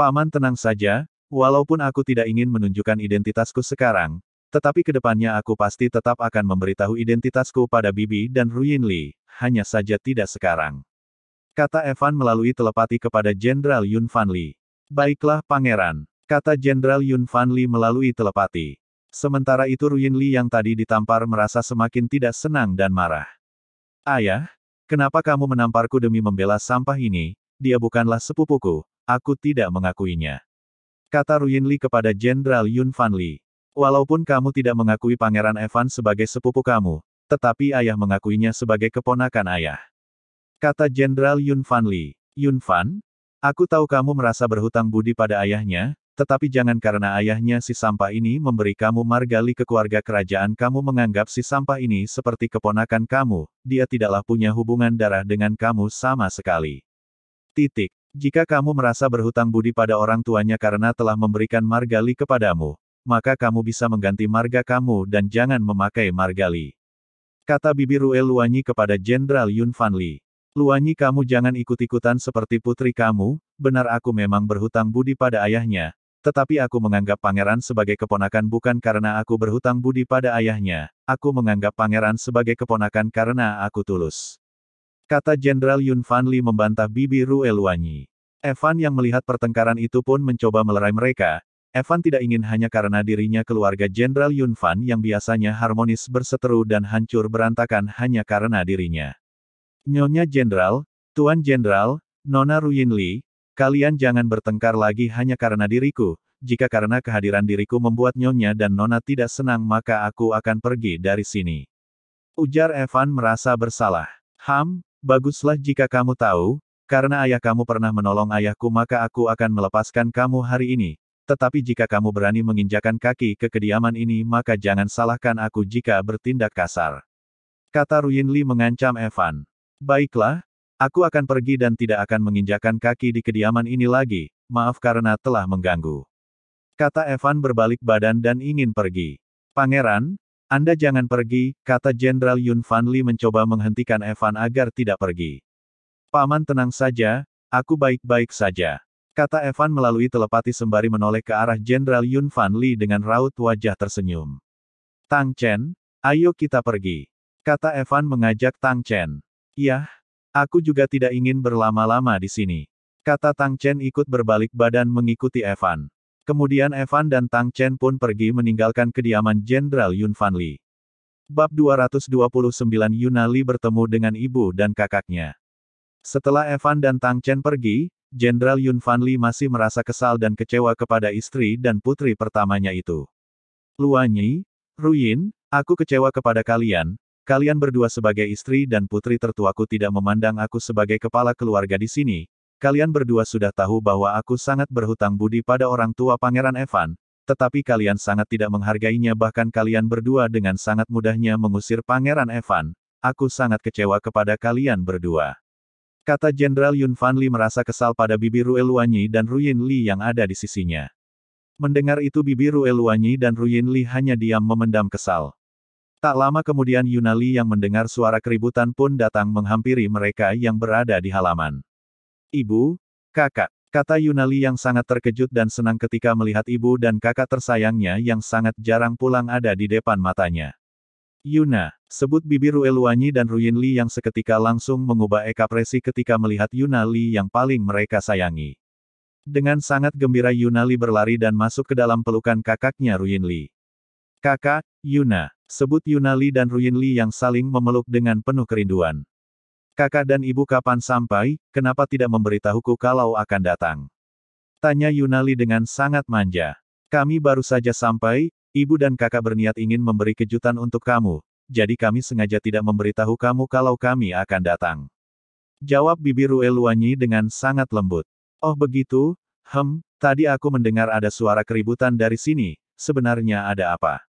S2: Paman tenang saja, walaupun aku tidak ingin menunjukkan identitasku sekarang, tetapi kedepannya aku pasti tetap akan memberitahu identitasku pada Bibi dan Ruyin Li, hanya saja tidak sekarang. Kata Evan melalui telepati kepada Jenderal Yun Fanli. Baiklah Pangeran, kata Jenderal Yun Fanli melalui telepati. Sementara itu Ruyin Li yang tadi ditampar merasa semakin tidak senang dan marah. Ayah, kenapa kamu menamparku demi membela sampah ini? Dia bukanlah sepupuku, aku tidak mengakuinya. Kata Ruyinli kepada Jenderal Yun Fanli. Walaupun kamu tidak mengakui Pangeran Evan sebagai sepupu kamu, tetapi ayah mengakuinya sebagai keponakan ayah. Kata Jenderal Yun Fanli. Yun Fan? Aku tahu kamu merasa berhutang budi pada ayahnya, tetapi jangan karena ayahnya si sampah ini memberi kamu margali ke keluarga kerajaan kamu menganggap si sampah ini seperti keponakan kamu, dia tidaklah punya hubungan darah dengan kamu sama sekali. Titik. Jika kamu merasa berhutang budi pada orang tuanya karena telah memberikan margali kepadamu, maka kamu bisa mengganti marga kamu dan jangan memakai margali. Kata Bibi Rue Luanyi kepada Jenderal Yun Fanli. Luanyi kamu jangan ikut-ikutan seperti putri kamu, benar aku memang berhutang budi pada ayahnya, tetapi aku menganggap pangeran sebagai keponakan bukan karena aku berhutang budi pada ayahnya, aku menganggap pangeran sebagai keponakan karena aku tulus. Kata Jenderal Yun Fanli membantah Bibi Rue Luanyi. Evan yang melihat pertengkaran itu pun mencoba melerai mereka. Evan tidak ingin hanya karena dirinya keluarga Jenderal Yun Fan yang biasanya harmonis berseteru dan hancur berantakan hanya karena dirinya. Nyonya Jenderal, Tuan Jenderal, Nona Ruyinli, kalian jangan bertengkar lagi hanya karena diriku, jika karena kehadiran diriku membuat Nyonya dan Nona tidak senang maka aku akan pergi dari sini. Ujar Evan merasa bersalah. Baguslah jika kamu tahu, karena ayah kamu pernah menolong ayahku maka aku akan melepaskan kamu hari ini, tetapi jika kamu berani menginjakan kaki ke kediaman ini maka jangan salahkan aku jika bertindak kasar. Kata Ruyinli mengancam Evan. Baiklah, aku akan pergi dan tidak akan menginjakan kaki di kediaman ini lagi, maaf karena telah mengganggu. Kata Evan berbalik badan dan ingin pergi. Pangeran, Anda jangan pergi, kata Jenderal Yun Fanli mencoba menghentikan Evan agar tidak pergi. Paman tenang saja, aku baik-baik saja. Kata Evan melalui telepati sembari menoleh ke arah Jenderal Yun Fanli dengan raut wajah tersenyum. Tang Chen, ayo kita pergi. Kata Evan mengajak Tang Chen. Yah, aku juga tidak ingin berlama-lama di sini. Kata Tang Chen ikut berbalik badan mengikuti Evan. Kemudian Evan dan Tang Chen pun pergi meninggalkan kediaman Jenderal Yun Fanli. Bab 229 Yunali bertemu dengan ibu dan kakaknya. Setelah Evan dan Tang Chen pergi, Jenderal Yun Fanli masih merasa kesal dan kecewa kepada istri dan putri pertamanya itu. Luanyi, Ruyin, aku kecewa kepada kalian. Kalian berdua sebagai istri dan putri tertuaku tidak memandang aku sebagai kepala keluarga di sini. Kalian berdua sudah tahu bahwa aku sangat berhutang budi pada orang tua Pangeran Evan, tetapi kalian sangat tidak menghargainya bahkan kalian berdua dengan sangat mudahnya mengusir Pangeran Evan. Aku sangat kecewa kepada kalian berdua. Kata Jenderal Yun Fanli merasa kesal pada Bibi Rue Luanyi dan Ruyin Li yang ada di sisinya. Mendengar itu Bibi Rue Luanyi dan Ruyin Li hanya diam memendam kesal. Tak lama kemudian Yunali yang mendengar suara keributan pun datang menghampiri mereka yang berada di halaman. Ibu, kakak, kata Yunali yang sangat terkejut dan senang ketika melihat ibu dan kakak tersayangnya yang sangat jarang pulang ada di depan matanya. Yuna, sebut Bibi Rue Luanyi dan Ruyin Li yang seketika langsung mengubah ekspresi ketika melihat Yunali yang paling mereka sayangi. Dengan sangat gembira Yunali berlari dan masuk ke dalam pelukan kakaknya Ruyin Li. Kakak, Yuna, sebut Yunali dan Ruyin Li yang saling memeluk dengan penuh kerinduan. Kakak dan ibu kapan sampai, kenapa tidak memberitahuku kalau akan datang? Tanya Yunali dengan sangat manja. Kami baru saja sampai, ibu dan kakak berniat ingin memberi kejutan untuk kamu, jadi kami sengaja tidak memberitahu kamu kalau kami akan datang. Jawab Bibi Rue Luanyi dengan sangat lembut. Oh begitu, tadi aku mendengar ada suara keributan dari sini, sebenarnya ada apa?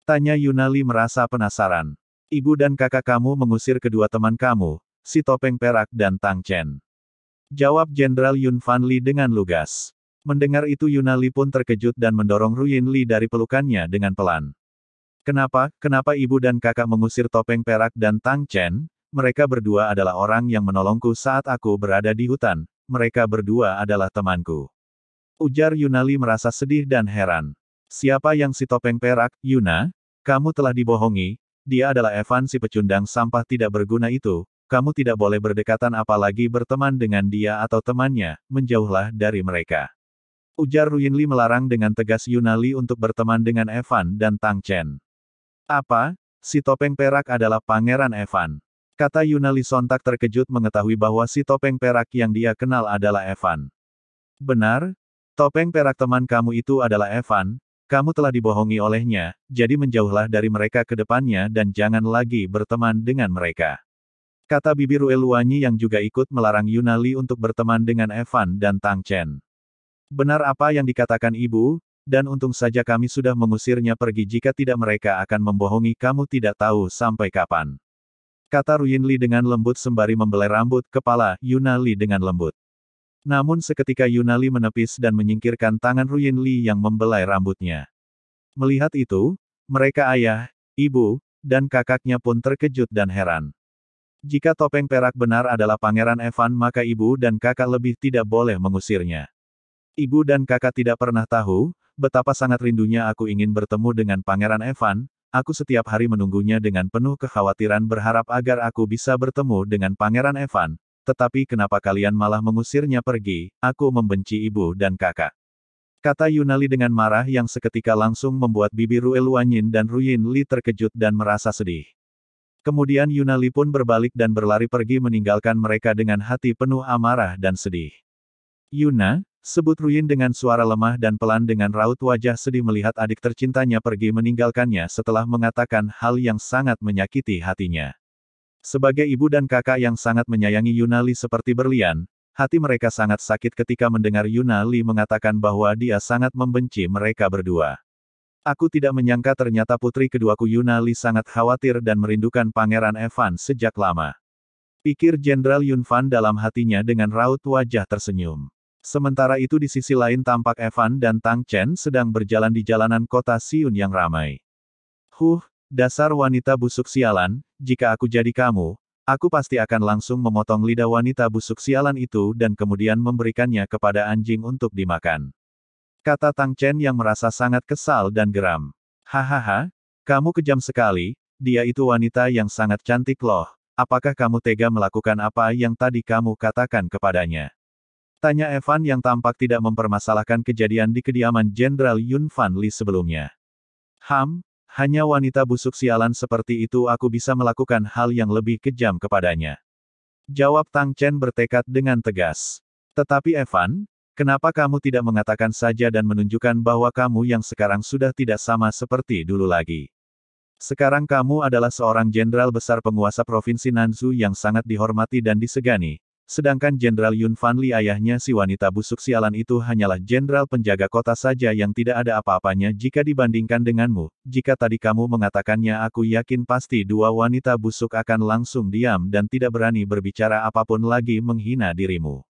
S2: Tanya Yunali merasa penasaran. Ibu dan kakak kamu mengusir kedua teman kamu, si Topeng Perak dan Tang Chen. Jawab Jenderal Yun Fanli dengan lugas. Mendengar itu Yunali pun terkejut dan mendorong Ruyin Li dari pelukannya dengan pelan. Kenapa ibu dan kakak mengusir Topeng Perak dan Tang Chen? Mereka berdua adalah orang yang menolongku saat aku berada di hutan, mereka berdua adalah temanku. Ujar Yunali merasa sedih dan heran. Siapa yang si Topeng Perak, Yuna? Kamu telah dibohongi, dia adalah Evan si pecundang sampah tidak berguna itu, kamu tidak boleh berdekatan apalagi berteman dengan dia atau temannya, menjauhlah dari mereka. Ujar Ruyin Li melarang dengan tegas Yunali untuk berteman dengan Evan dan Tang Chen. Apa? Si Topeng Perak adalah Pangeran Evan. Kata Yunali sontak terkejut mengetahui bahwa si Topeng Perak yang dia kenal adalah Evan. Benar, topeng perak teman kamu itu adalah Evan, kamu telah dibohongi olehnya, jadi menjauhlah dari mereka ke depannya dan jangan lagi berteman dengan mereka. Kata bibi Rue Luanyi yang juga ikut melarang Yunali untuk berteman dengan Evan dan Tang Chen. Benar apa yang dikatakan ibu, dan untung saja kami sudah mengusirnya pergi jika tidak mereka akan membohongi kamu tidak tahu sampai kapan. Kata Ruyinli dengan lembut sembari membelai rambut kepala Yunali dengan lembut. Namun seketika Yunali menepis dan menyingkirkan tangan Ruyinli yang membelai rambutnya. Melihat itu, mereka ayah, ibu, dan kakaknya pun terkejut dan heran. Jika topeng perak benar adalah Pangeran Evan maka ibu dan kakak lebih tidak boleh mengusirnya. Ibu dan kakak tidak pernah tahu, betapa sangat rindunya aku ingin bertemu dengan Pangeran Evan, aku setiap hari menunggunya dengan penuh kekhawatiran berharap agar aku bisa bertemu dengan Pangeran Evan. Tetapi kenapa kalian malah mengusirnya pergi, aku membenci ibu dan kakak. Kata Yunali dengan marah yang seketika langsung membuat bibi Rue Luanyin dan Ruyinli terkejut dan merasa sedih. Kemudian Yunali pun berbalik dan berlari pergi meninggalkan mereka dengan hati penuh amarah dan sedih. Yuna, sebut Ruyin dengan suara lemah dan pelan dengan raut wajah sedih melihat adik tercintanya pergi meninggalkannya setelah mengatakan hal yang sangat menyakiti hatinya. Sebagai ibu dan kakak yang sangat menyayangi Yunali seperti berlian, hati mereka sangat sakit ketika mendengar Yunali mengatakan bahwa dia sangat membenci mereka berdua. Aku tidak menyangka ternyata putri keduaku Yunali sangat khawatir dan merindukan Pangeran Evan sejak lama. Pikir Jenderal Yunfan dalam hatinya dengan raut wajah tersenyum. Sementara itu di sisi lain tampak Evan dan Tang Chen sedang berjalan di jalanan kota Siun yang ramai. Dasar wanita busuk sialan, jika aku jadi kamu, aku pasti akan langsung memotong lidah wanita busuk sialan itu dan kemudian memberikannya kepada anjing untuk dimakan. Kata Tang Chen yang merasa sangat kesal dan geram. Hahaha, kamu kejam sekali, dia itu wanita yang sangat cantik loh, apakah kamu tega melakukan apa yang tadi kamu katakan kepadanya? Tanya Evan yang tampak tidak mempermasalahkan kejadian di kediaman Jenderal Yunfan Li sebelumnya. Hanya wanita busuk sialan seperti itu aku bisa melakukan hal yang lebih kejam kepadanya. Jawab Tang Chen bertekad dengan tegas. Tetapi Evan, kenapa kamu tidak mengatakan saja dan menunjukkan bahwa kamu yang sekarang sudah tidak sama seperti dulu lagi? Sekarang kamu adalah seorang jenderal besar penguasa provinsi Nanzhou yang sangat dihormati dan disegani. Sedangkan Jenderal Yunfan Li ayahnya si wanita busuk sialan itu hanyalah jenderal penjaga kota saja yang tidak ada apa-apanya jika dibandingkan denganmu. Jika tadi kamu mengatakannya aku yakin pasti dua wanita busuk akan langsung diam dan tidak berani berbicara apapun lagi menghina dirimu.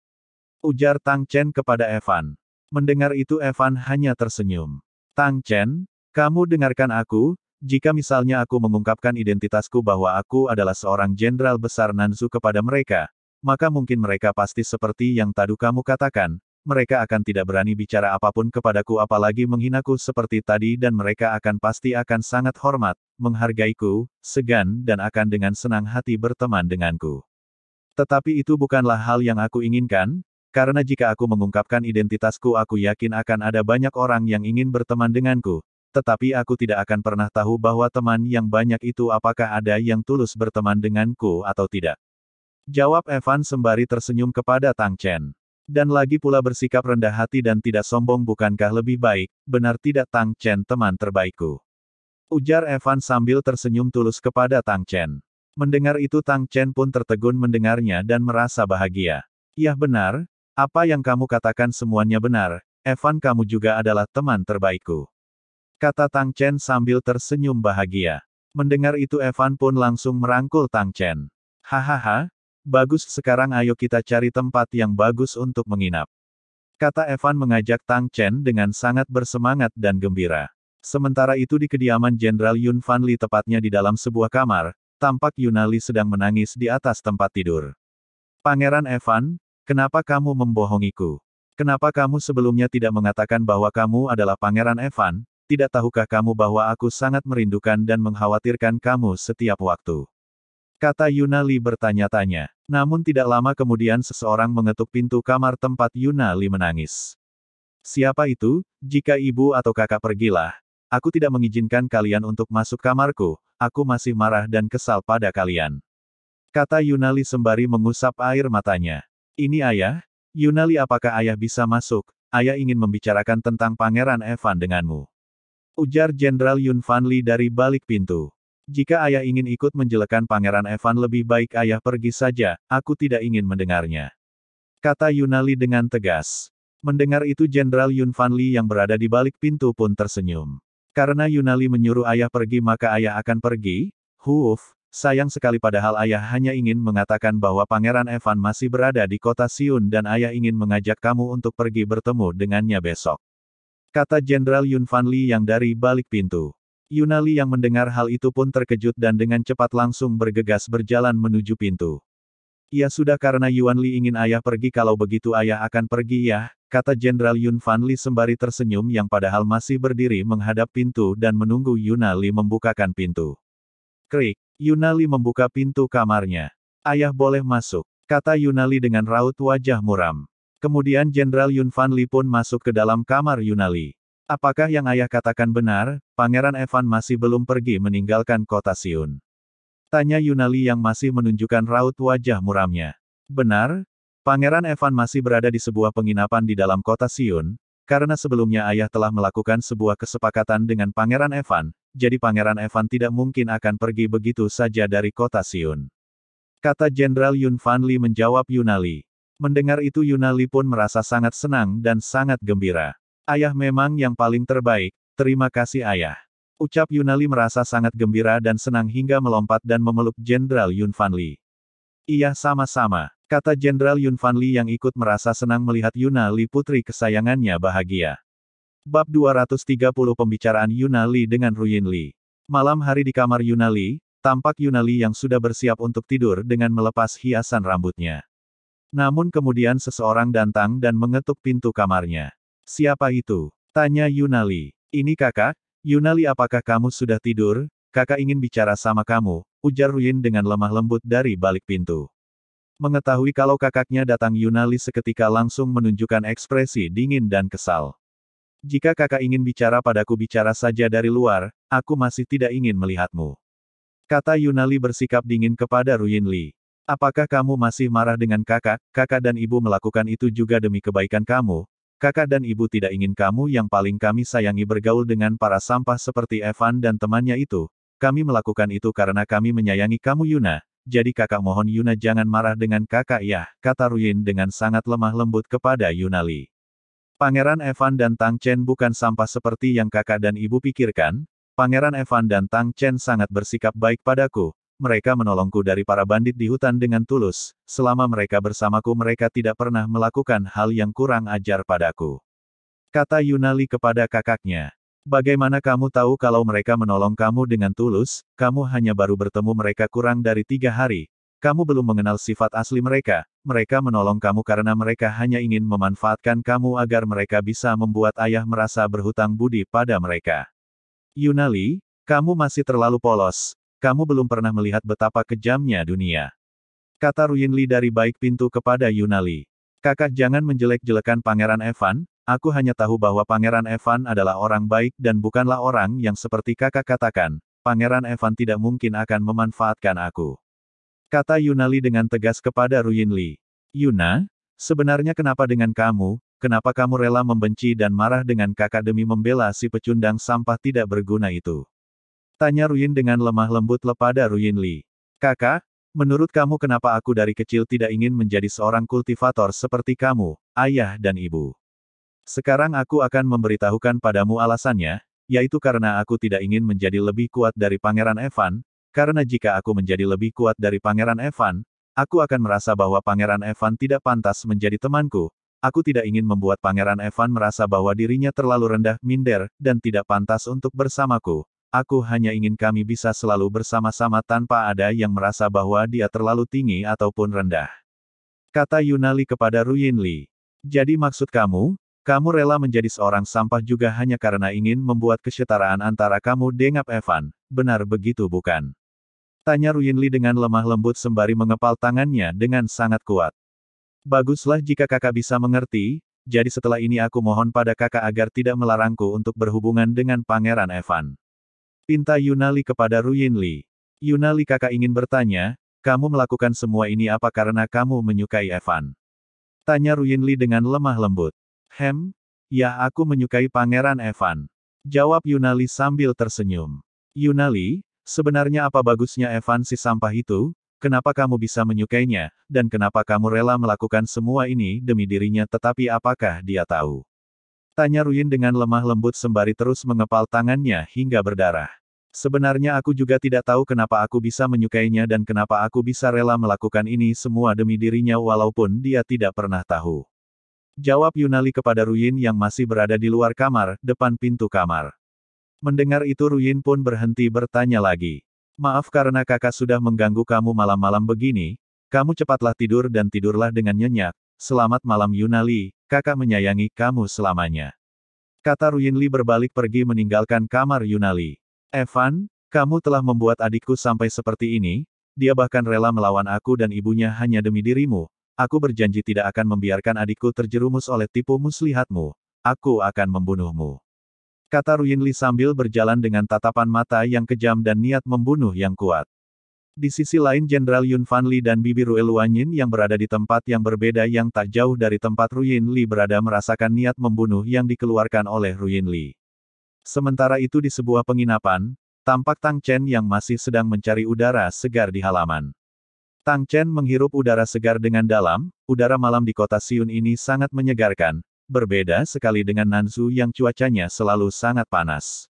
S2: Ujar Tang Chen kepada Evan. Mendengar itu Evan hanya tersenyum. Tang Chen, kamu dengarkan aku, jika misalnya aku mengungkapkan identitasku bahwa aku adalah seorang jenderal besar Nanzhou kepada mereka, maka mungkin mereka pasti seperti yang tadi kamu katakan, mereka akan tidak berani bicara apapun kepadaku apalagi menghinaku seperti tadi dan mereka pasti akan sangat hormat, menghargaiku, segan dan akan dengan senang hati berteman denganku. Tetapi itu bukanlah hal yang aku inginkan, karena jika aku mengungkapkan identitasku aku yakin akan ada banyak orang yang ingin berteman denganku, tetapi aku tidak akan pernah tahu bahwa teman yang banyak itu apakah ada yang tulus berteman denganku atau tidak. Jawab Evan sembari tersenyum kepada Tang Chen. Dan lagi pula bersikap rendah hati dan tidak sombong bukankah lebih baik, benar tidak Tang Chen teman terbaikku? Ujar Evan sambil tersenyum tulus kepada Tang Chen. Mendengar itu Tang Chen pun tertegun mendengarnya dan merasa bahagia. Ya benar, apa yang kamu katakan semuanya benar, Evan kamu juga adalah teman terbaikku. Kata Tang Chen sambil tersenyum bahagia. Mendengar itu Evan pun langsung merangkul Tang Chen. Hahaha. Bagus sekarang ayo kita cari tempat yang bagus untuk menginap. Kata Evan mengajak Tang Chen dengan sangat bersemangat dan gembira. Sementara itu di kediaman Jenderal Yunfan Li tepatnya di dalam sebuah kamar, tampak Yunali sedang menangis di atas tempat tidur. Pangeran Evan, kenapa kamu membohongiku? Kenapa kamu sebelumnya tidak mengatakan bahwa kamu adalah Pangeran Evan? Tidak tahukah kamu bahwa aku sangat merindukan dan mengkhawatirkan kamu setiap waktu? Kata Yunali bertanya-tanya. Namun tidak lama kemudian seseorang mengetuk pintu kamar tempat Yunali menangis. Siapa itu? Jika ibu atau kakak pergilah. Aku tidak mengizinkan kalian untuk masuk kamarku, aku masih marah dan kesal pada kalian. Kata Yunali sembari mengusap air matanya. Ini ayah? Yunali, apakah ayah bisa masuk? Ayah ingin membicarakan tentang Pangeran Evan denganmu. Ujar Jenderal Yun Fanli dari balik pintu. Jika ayah ingin ikut menjelekan Pangeran Evan, lebih baik ayah pergi saja, aku tidak ingin mendengarnya. Kata Yunali dengan tegas. Mendengar itu Jenderal Yun Fanli yang berada di balik pintu pun tersenyum. Karena Yunali menyuruh ayah pergi maka ayah akan pergi? Sayang sekali, padahal ayah hanya ingin mengatakan bahwa Pangeran Evan masih berada di kota Siun dan ayah ingin mengajak kamu untuk pergi bertemu dengannya besok. Kata Jenderal Yun Fanli yang dari balik pintu. Yunali yang mendengar hal itu pun terkejut dan dengan cepat langsung bergegas berjalan menuju pintu. Ya sudah, karena Yuan Li ingin ayah pergi, kalau begitu ayah akan pergi ya, kata Jenderal Yun Fanli sembari tersenyum yang padahal masih berdiri menghadap pintu dan menunggu Yunali membukakan pintu. Krik. Yunali membuka pintu kamarnya. Ayah boleh masuk, kata Yunali dengan raut wajah muram. Kemudian Jenderal Yun Fanli pun masuk ke dalam kamar Yunali. Apakah yang ayah katakan benar, Pangeran Evan masih belum pergi meninggalkan kota Siun? Tanya Yunali yang masih menunjukkan raut wajah muramnya. Benar, Pangeran Evan masih berada di sebuah penginapan di dalam kota Siun, karena sebelumnya ayah telah melakukan sebuah kesepakatan dengan Pangeran Evan, jadi Pangeran Evan tidak mungkin akan pergi begitu saja dari kota Siun. Kata Jenderal Yun Fanli menjawab Yunali. Mendengar itu Yunali pun merasa sangat senang dan sangat gembira. Ayah memang yang paling terbaik, terima kasih ayah. Ucap Yunali merasa sangat gembira dan senang hingga melompat dan memeluk Jenderal Yun Fanli. Iya, sama-sama, kata Jenderal Yun Fanli yang ikut merasa senang melihat Yunali putri kesayangannya bahagia. Bab 230 Pembicaraan Yunali dengan Ruyin Li. Malam hari di kamar Yunali, tampak Yunali yang sudah bersiap untuk tidur dengan melepas hiasan rambutnya. Namun kemudian seseorang datang dan mengetuk pintu kamarnya. Siapa itu? Tanya Yunali. Ini kakak. Yunali, apakah kamu sudah tidur? Kakak ingin bicara sama kamu, ujar Ruyin dengan lemah lembut dari balik pintu. Mengetahui kalau kakaknya datang, Yunali seketika langsung menunjukkan ekspresi dingin dan kesal. Jika kakak ingin bicara padaku, bicara saja dari luar, aku masih tidak ingin melihatmu. Kata Yunali bersikap dingin kepada Ruyin Li. Apakah kamu masih marah dengan kakak? Kakak dan ibu melakukan itu juga demi kebaikan kamu. Kakak dan ibu tidak ingin kamu yang paling kami sayangi bergaul dengan para sampah seperti Evan dan temannya itu. Kami melakukan itu karena kami menyayangi kamu Yuna. Jadi kakak mohon Yuna jangan marah dengan kakak ya, kata Ruyin dengan sangat lemah lembut kepada Yunali. Pangeran Evan dan Tang Chen bukan sampah seperti yang kakak dan ibu pikirkan. Pangeran Evan dan Tang Chen sangat bersikap baik padaku. Mereka menolongku dari para bandit di hutan dengan tulus. Selama mereka bersamaku mereka tidak pernah melakukan hal yang kurang ajar padaku. Kata Yunali kepada kakaknya. Bagaimana kamu tahu kalau mereka menolong kamu dengan tulus? Kamu hanya baru bertemu mereka kurang dari 3 hari. Kamu belum mengenal sifat asli mereka. Mereka menolong kamu karena mereka hanya ingin memanfaatkan kamu agar mereka bisa membuat ayah merasa berhutang budi pada mereka. Yunali, kamu masih terlalu polos. Kamu belum pernah melihat betapa kejamnya dunia. Kata Ruyin Li dari baik pintu kepada Yunali. Kakak jangan menjelek-jelekan Pangeran Evan, aku hanya tahu bahwa Pangeran Evan adalah orang baik dan bukanlah orang yang seperti kakak katakan. Pangeran Evan tidak mungkin akan memanfaatkan aku. Kata Yunali dengan tegas kepada Ruyin Li. Yuna, sebenarnya kenapa dengan kamu? Kenapa kamu rela membenci dan marah dengan kakak demi membela si pecundang sampah tidak berguna itu? Tanya Ruyin dengan lemah lembut kepada Ruyin Li. Kakak, menurut kamu kenapa aku dari kecil tidak ingin menjadi seorang kultivator seperti kamu, ayah dan ibu? Sekarang aku akan memberitahukan padamu alasannya, yaitu karena aku tidak ingin menjadi lebih kuat dari Pangeran Evan, karena jika aku menjadi lebih kuat dari Pangeran Evan, aku akan merasa bahwa Pangeran Evan tidak pantas menjadi temanku. Aku tidak ingin membuat Pangeran Evan merasa bahwa dirinya terlalu rendah, minder, dan tidak pantas untuk bersamaku. Aku hanya ingin kami bisa selalu bersama-sama tanpa ada yang merasa bahwa dia terlalu tinggi ataupun rendah. Kata Yunali kepada Ruyin Li. Jadi maksud kamu rela menjadi seorang sampah juga hanya karena ingin membuat kesetaraan antara kamu dengan Evan, benar begitu bukan? Tanya Ruyin Li dengan lemah lembut sembari mengepal tangannya dengan sangat kuat. Baguslah jika kakak bisa mengerti, jadi setelah ini aku mohon pada kakak agar tidak melarangku untuk berhubungan dengan Pangeran Evan. Pinta Yunali kepada Ruyin Li. Yunali, kakak ingin bertanya, kamu melakukan semua ini apa karena kamu menyukai Evan? Tanya Ruyinli dengan lemah lembut. Ya aku menyukai Pangeran Evan. Jawab Yunali sambil tersenyum. Yunali, sebenarnya apa bagusnya Evan si sampah itu? Kenapa kamu bisa menyukainya, dan kenapa kamu rela melakukan semua ini demi dirinya tetapi apakah dia tahu? Tanya Ruyin dengan lemah lembut sembari terus mengepal tangannya hingga berdarah. Sebenarnya aku juga tidak tahu kenapa aku bisa menyukainya dan kenapa aku bisa rela melakukan ini semua demi dirinya walaupun dia tidak pernah tahu. Jawab Yunali kepada Ruyin yang masih berada di luar kamar, depan pintu kamar. Mendengar itu Ruyin pun berhenti bertanya lagi. Maaf karena kakak sudah mengganggu kamu malam-malam begini, kamu cepatlah tidur dan tidurlah dengan nyenyak. Selamat malam Yunali, kakak menyayangi kamu selamanya. Kata Ruyinli berbalik pergi meninggalkan kamar Yunali. Evan, kamu telah membuat adikku sampai seperti ini, dia bahkan rela melawan aku dan ibunya hanya demi dirimu. Aku berjanji tidak akan membiarkan adikku terjerumus oleh tipu muslihatmu. Aku akan membunuhmu. Kata Ruyinli sambil berjalan dengan tatapan mata yang kejam dan niat membunuh yang kuat. Di sisi lain Jenderal Yun Fanli dan Bibi Rueluanyin yang berada di tempat yang berbeda yang tak jauh dari tempat Ruyinli berada merasakan niat membunuh yang dikeluarkan oleh Ruyinli. Sementara itu di sebuah penginapan, tampak Tang Chen yang masih sedang mencari udara segar di halaman. Tang Chen menghirup udara segar dengan dalam, udara malam di kota Siun ini sangat menyegarkan, berbeda sekali dengan Nanzhou yang cuacanya selalu sangat panas.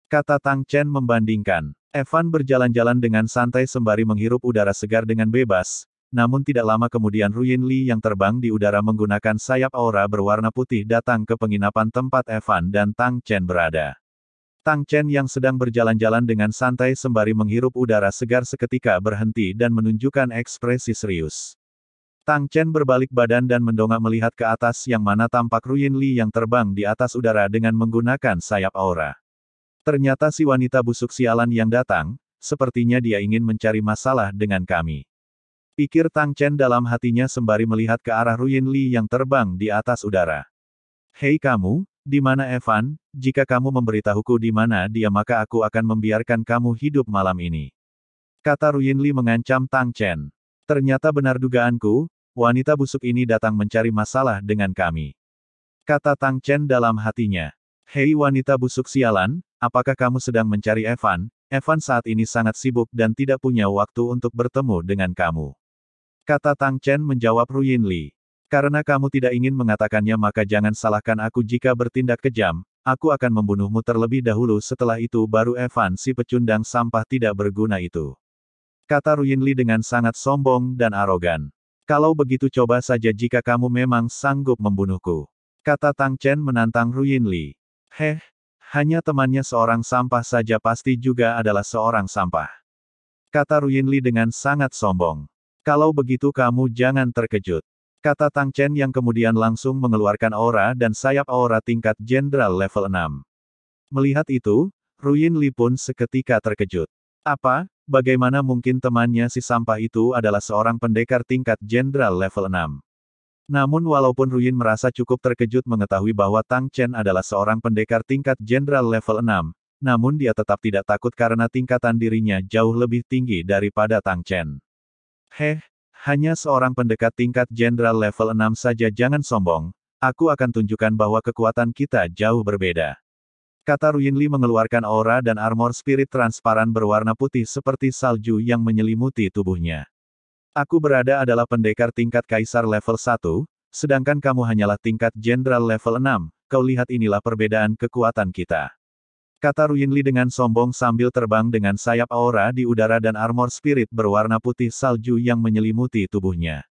S2: Kata Tang Chen membandingkan. Evan berjalan-jalan dengan santai sembari menghirup udara segar dengan bebas, namun tidak lama kemudian Ruyinli yang terbang di udara menggunakan sayap aura berwarna putih datang ke penginapan tempat Evan dan Tang Chen berada. Tang Chen yang sedang berjalan-jalan dengan santai sembari menghirup udara segar seketika berhenti dan menunjukkan ekspresi serius. Tang Chen berbalik badan dan mendongak melihat ke atas yang mana tampak Ruyinli yang terbang di atas udara dengan menggunakan sayap aura. Ternyata si wanita busuk sialan yang datang, sepertinya dia ingin mencari masalah dengan kami. Pikir Tang Chen dalam hatinya sembari melihat ke arah Ruyinli yang terbang di atas udara. Hei kamu, di mana Evan? Jika kamu memberitahuku di mana dia maka aku akan membiarkan kamu hidup malam ini. Kata Ruyinli mengancam Tang Chen. Ternyata benar dugaanku, wanita busuk ini datang mencari masalah dengan kami. Kata Tang Chen dalam hatinya. Hei wanita busuk sialan, apakah kamu sedang mencari Evan? Evan saat ini sangat sibuk dan tidak punya waktu untuk bertemu dengan kamu. Kata Tang Chen menjawab Ruyinli. Karena kamu tidak ingin mengatakannya maka jangan salahkan aku jika bertindak kejam, aku akan membunuhmu terlebih dahulu setelah itu baru Evan si pecundang sampah tidak berguna itu. Kata Ruyinli dengan sangat sombong dan arogan. Kalau begitu coba saja jika kamu memang sanggup membunuhku. Kata Tang Chen menantang Ruyinli. Hanya temannya seorang sampah saja pasti juga adalah seorang sampah. Kata Ruyinli dengan sangat sombong. Kalau begitu kamu jangan terkejut. Kata Tang Chen yang kemudian langsung mengeluarkan aura dan sayap aura tingkat jenderal level 6. Melihat itu, Ruyinli pun seketika terkejut. Apa? Bagaimana mungkin temannya si sampah itu adalah seorang pendekar tingkat jenderal level 6? Namun walaupun Ruyin merasa cukup terkejut mengetahui bahwa Tang Chen adalah seorang pendekar tingkat jenderal level 6, namun dia tetap tidak takut karena tingkatan dirinya jauh lebih tinggi daripada Tang Chen. Hanya seorang pendekat tingkat jenderal level 6 saja jangan sombong, aku akan tunjukkan bahwa kekuatan kita jauh berbeda. Kata Ruyinli mengeluarkan aura dan armor spirit transparan berwarna putih seperti salju yang menyelimuti tubuhnya. Aku berada adalah pendekar tingkat kaisar level 1, sedangkan kamu hanyalah tingkat jenderal level 6, kau lihat inilah perbedaan kekuatan kita. Kata Ruyinli dengan sombong sambil terbang dengan sayap aura di udara dan armor spirit berwarna putih salju yang menyelimuti tubuhnya.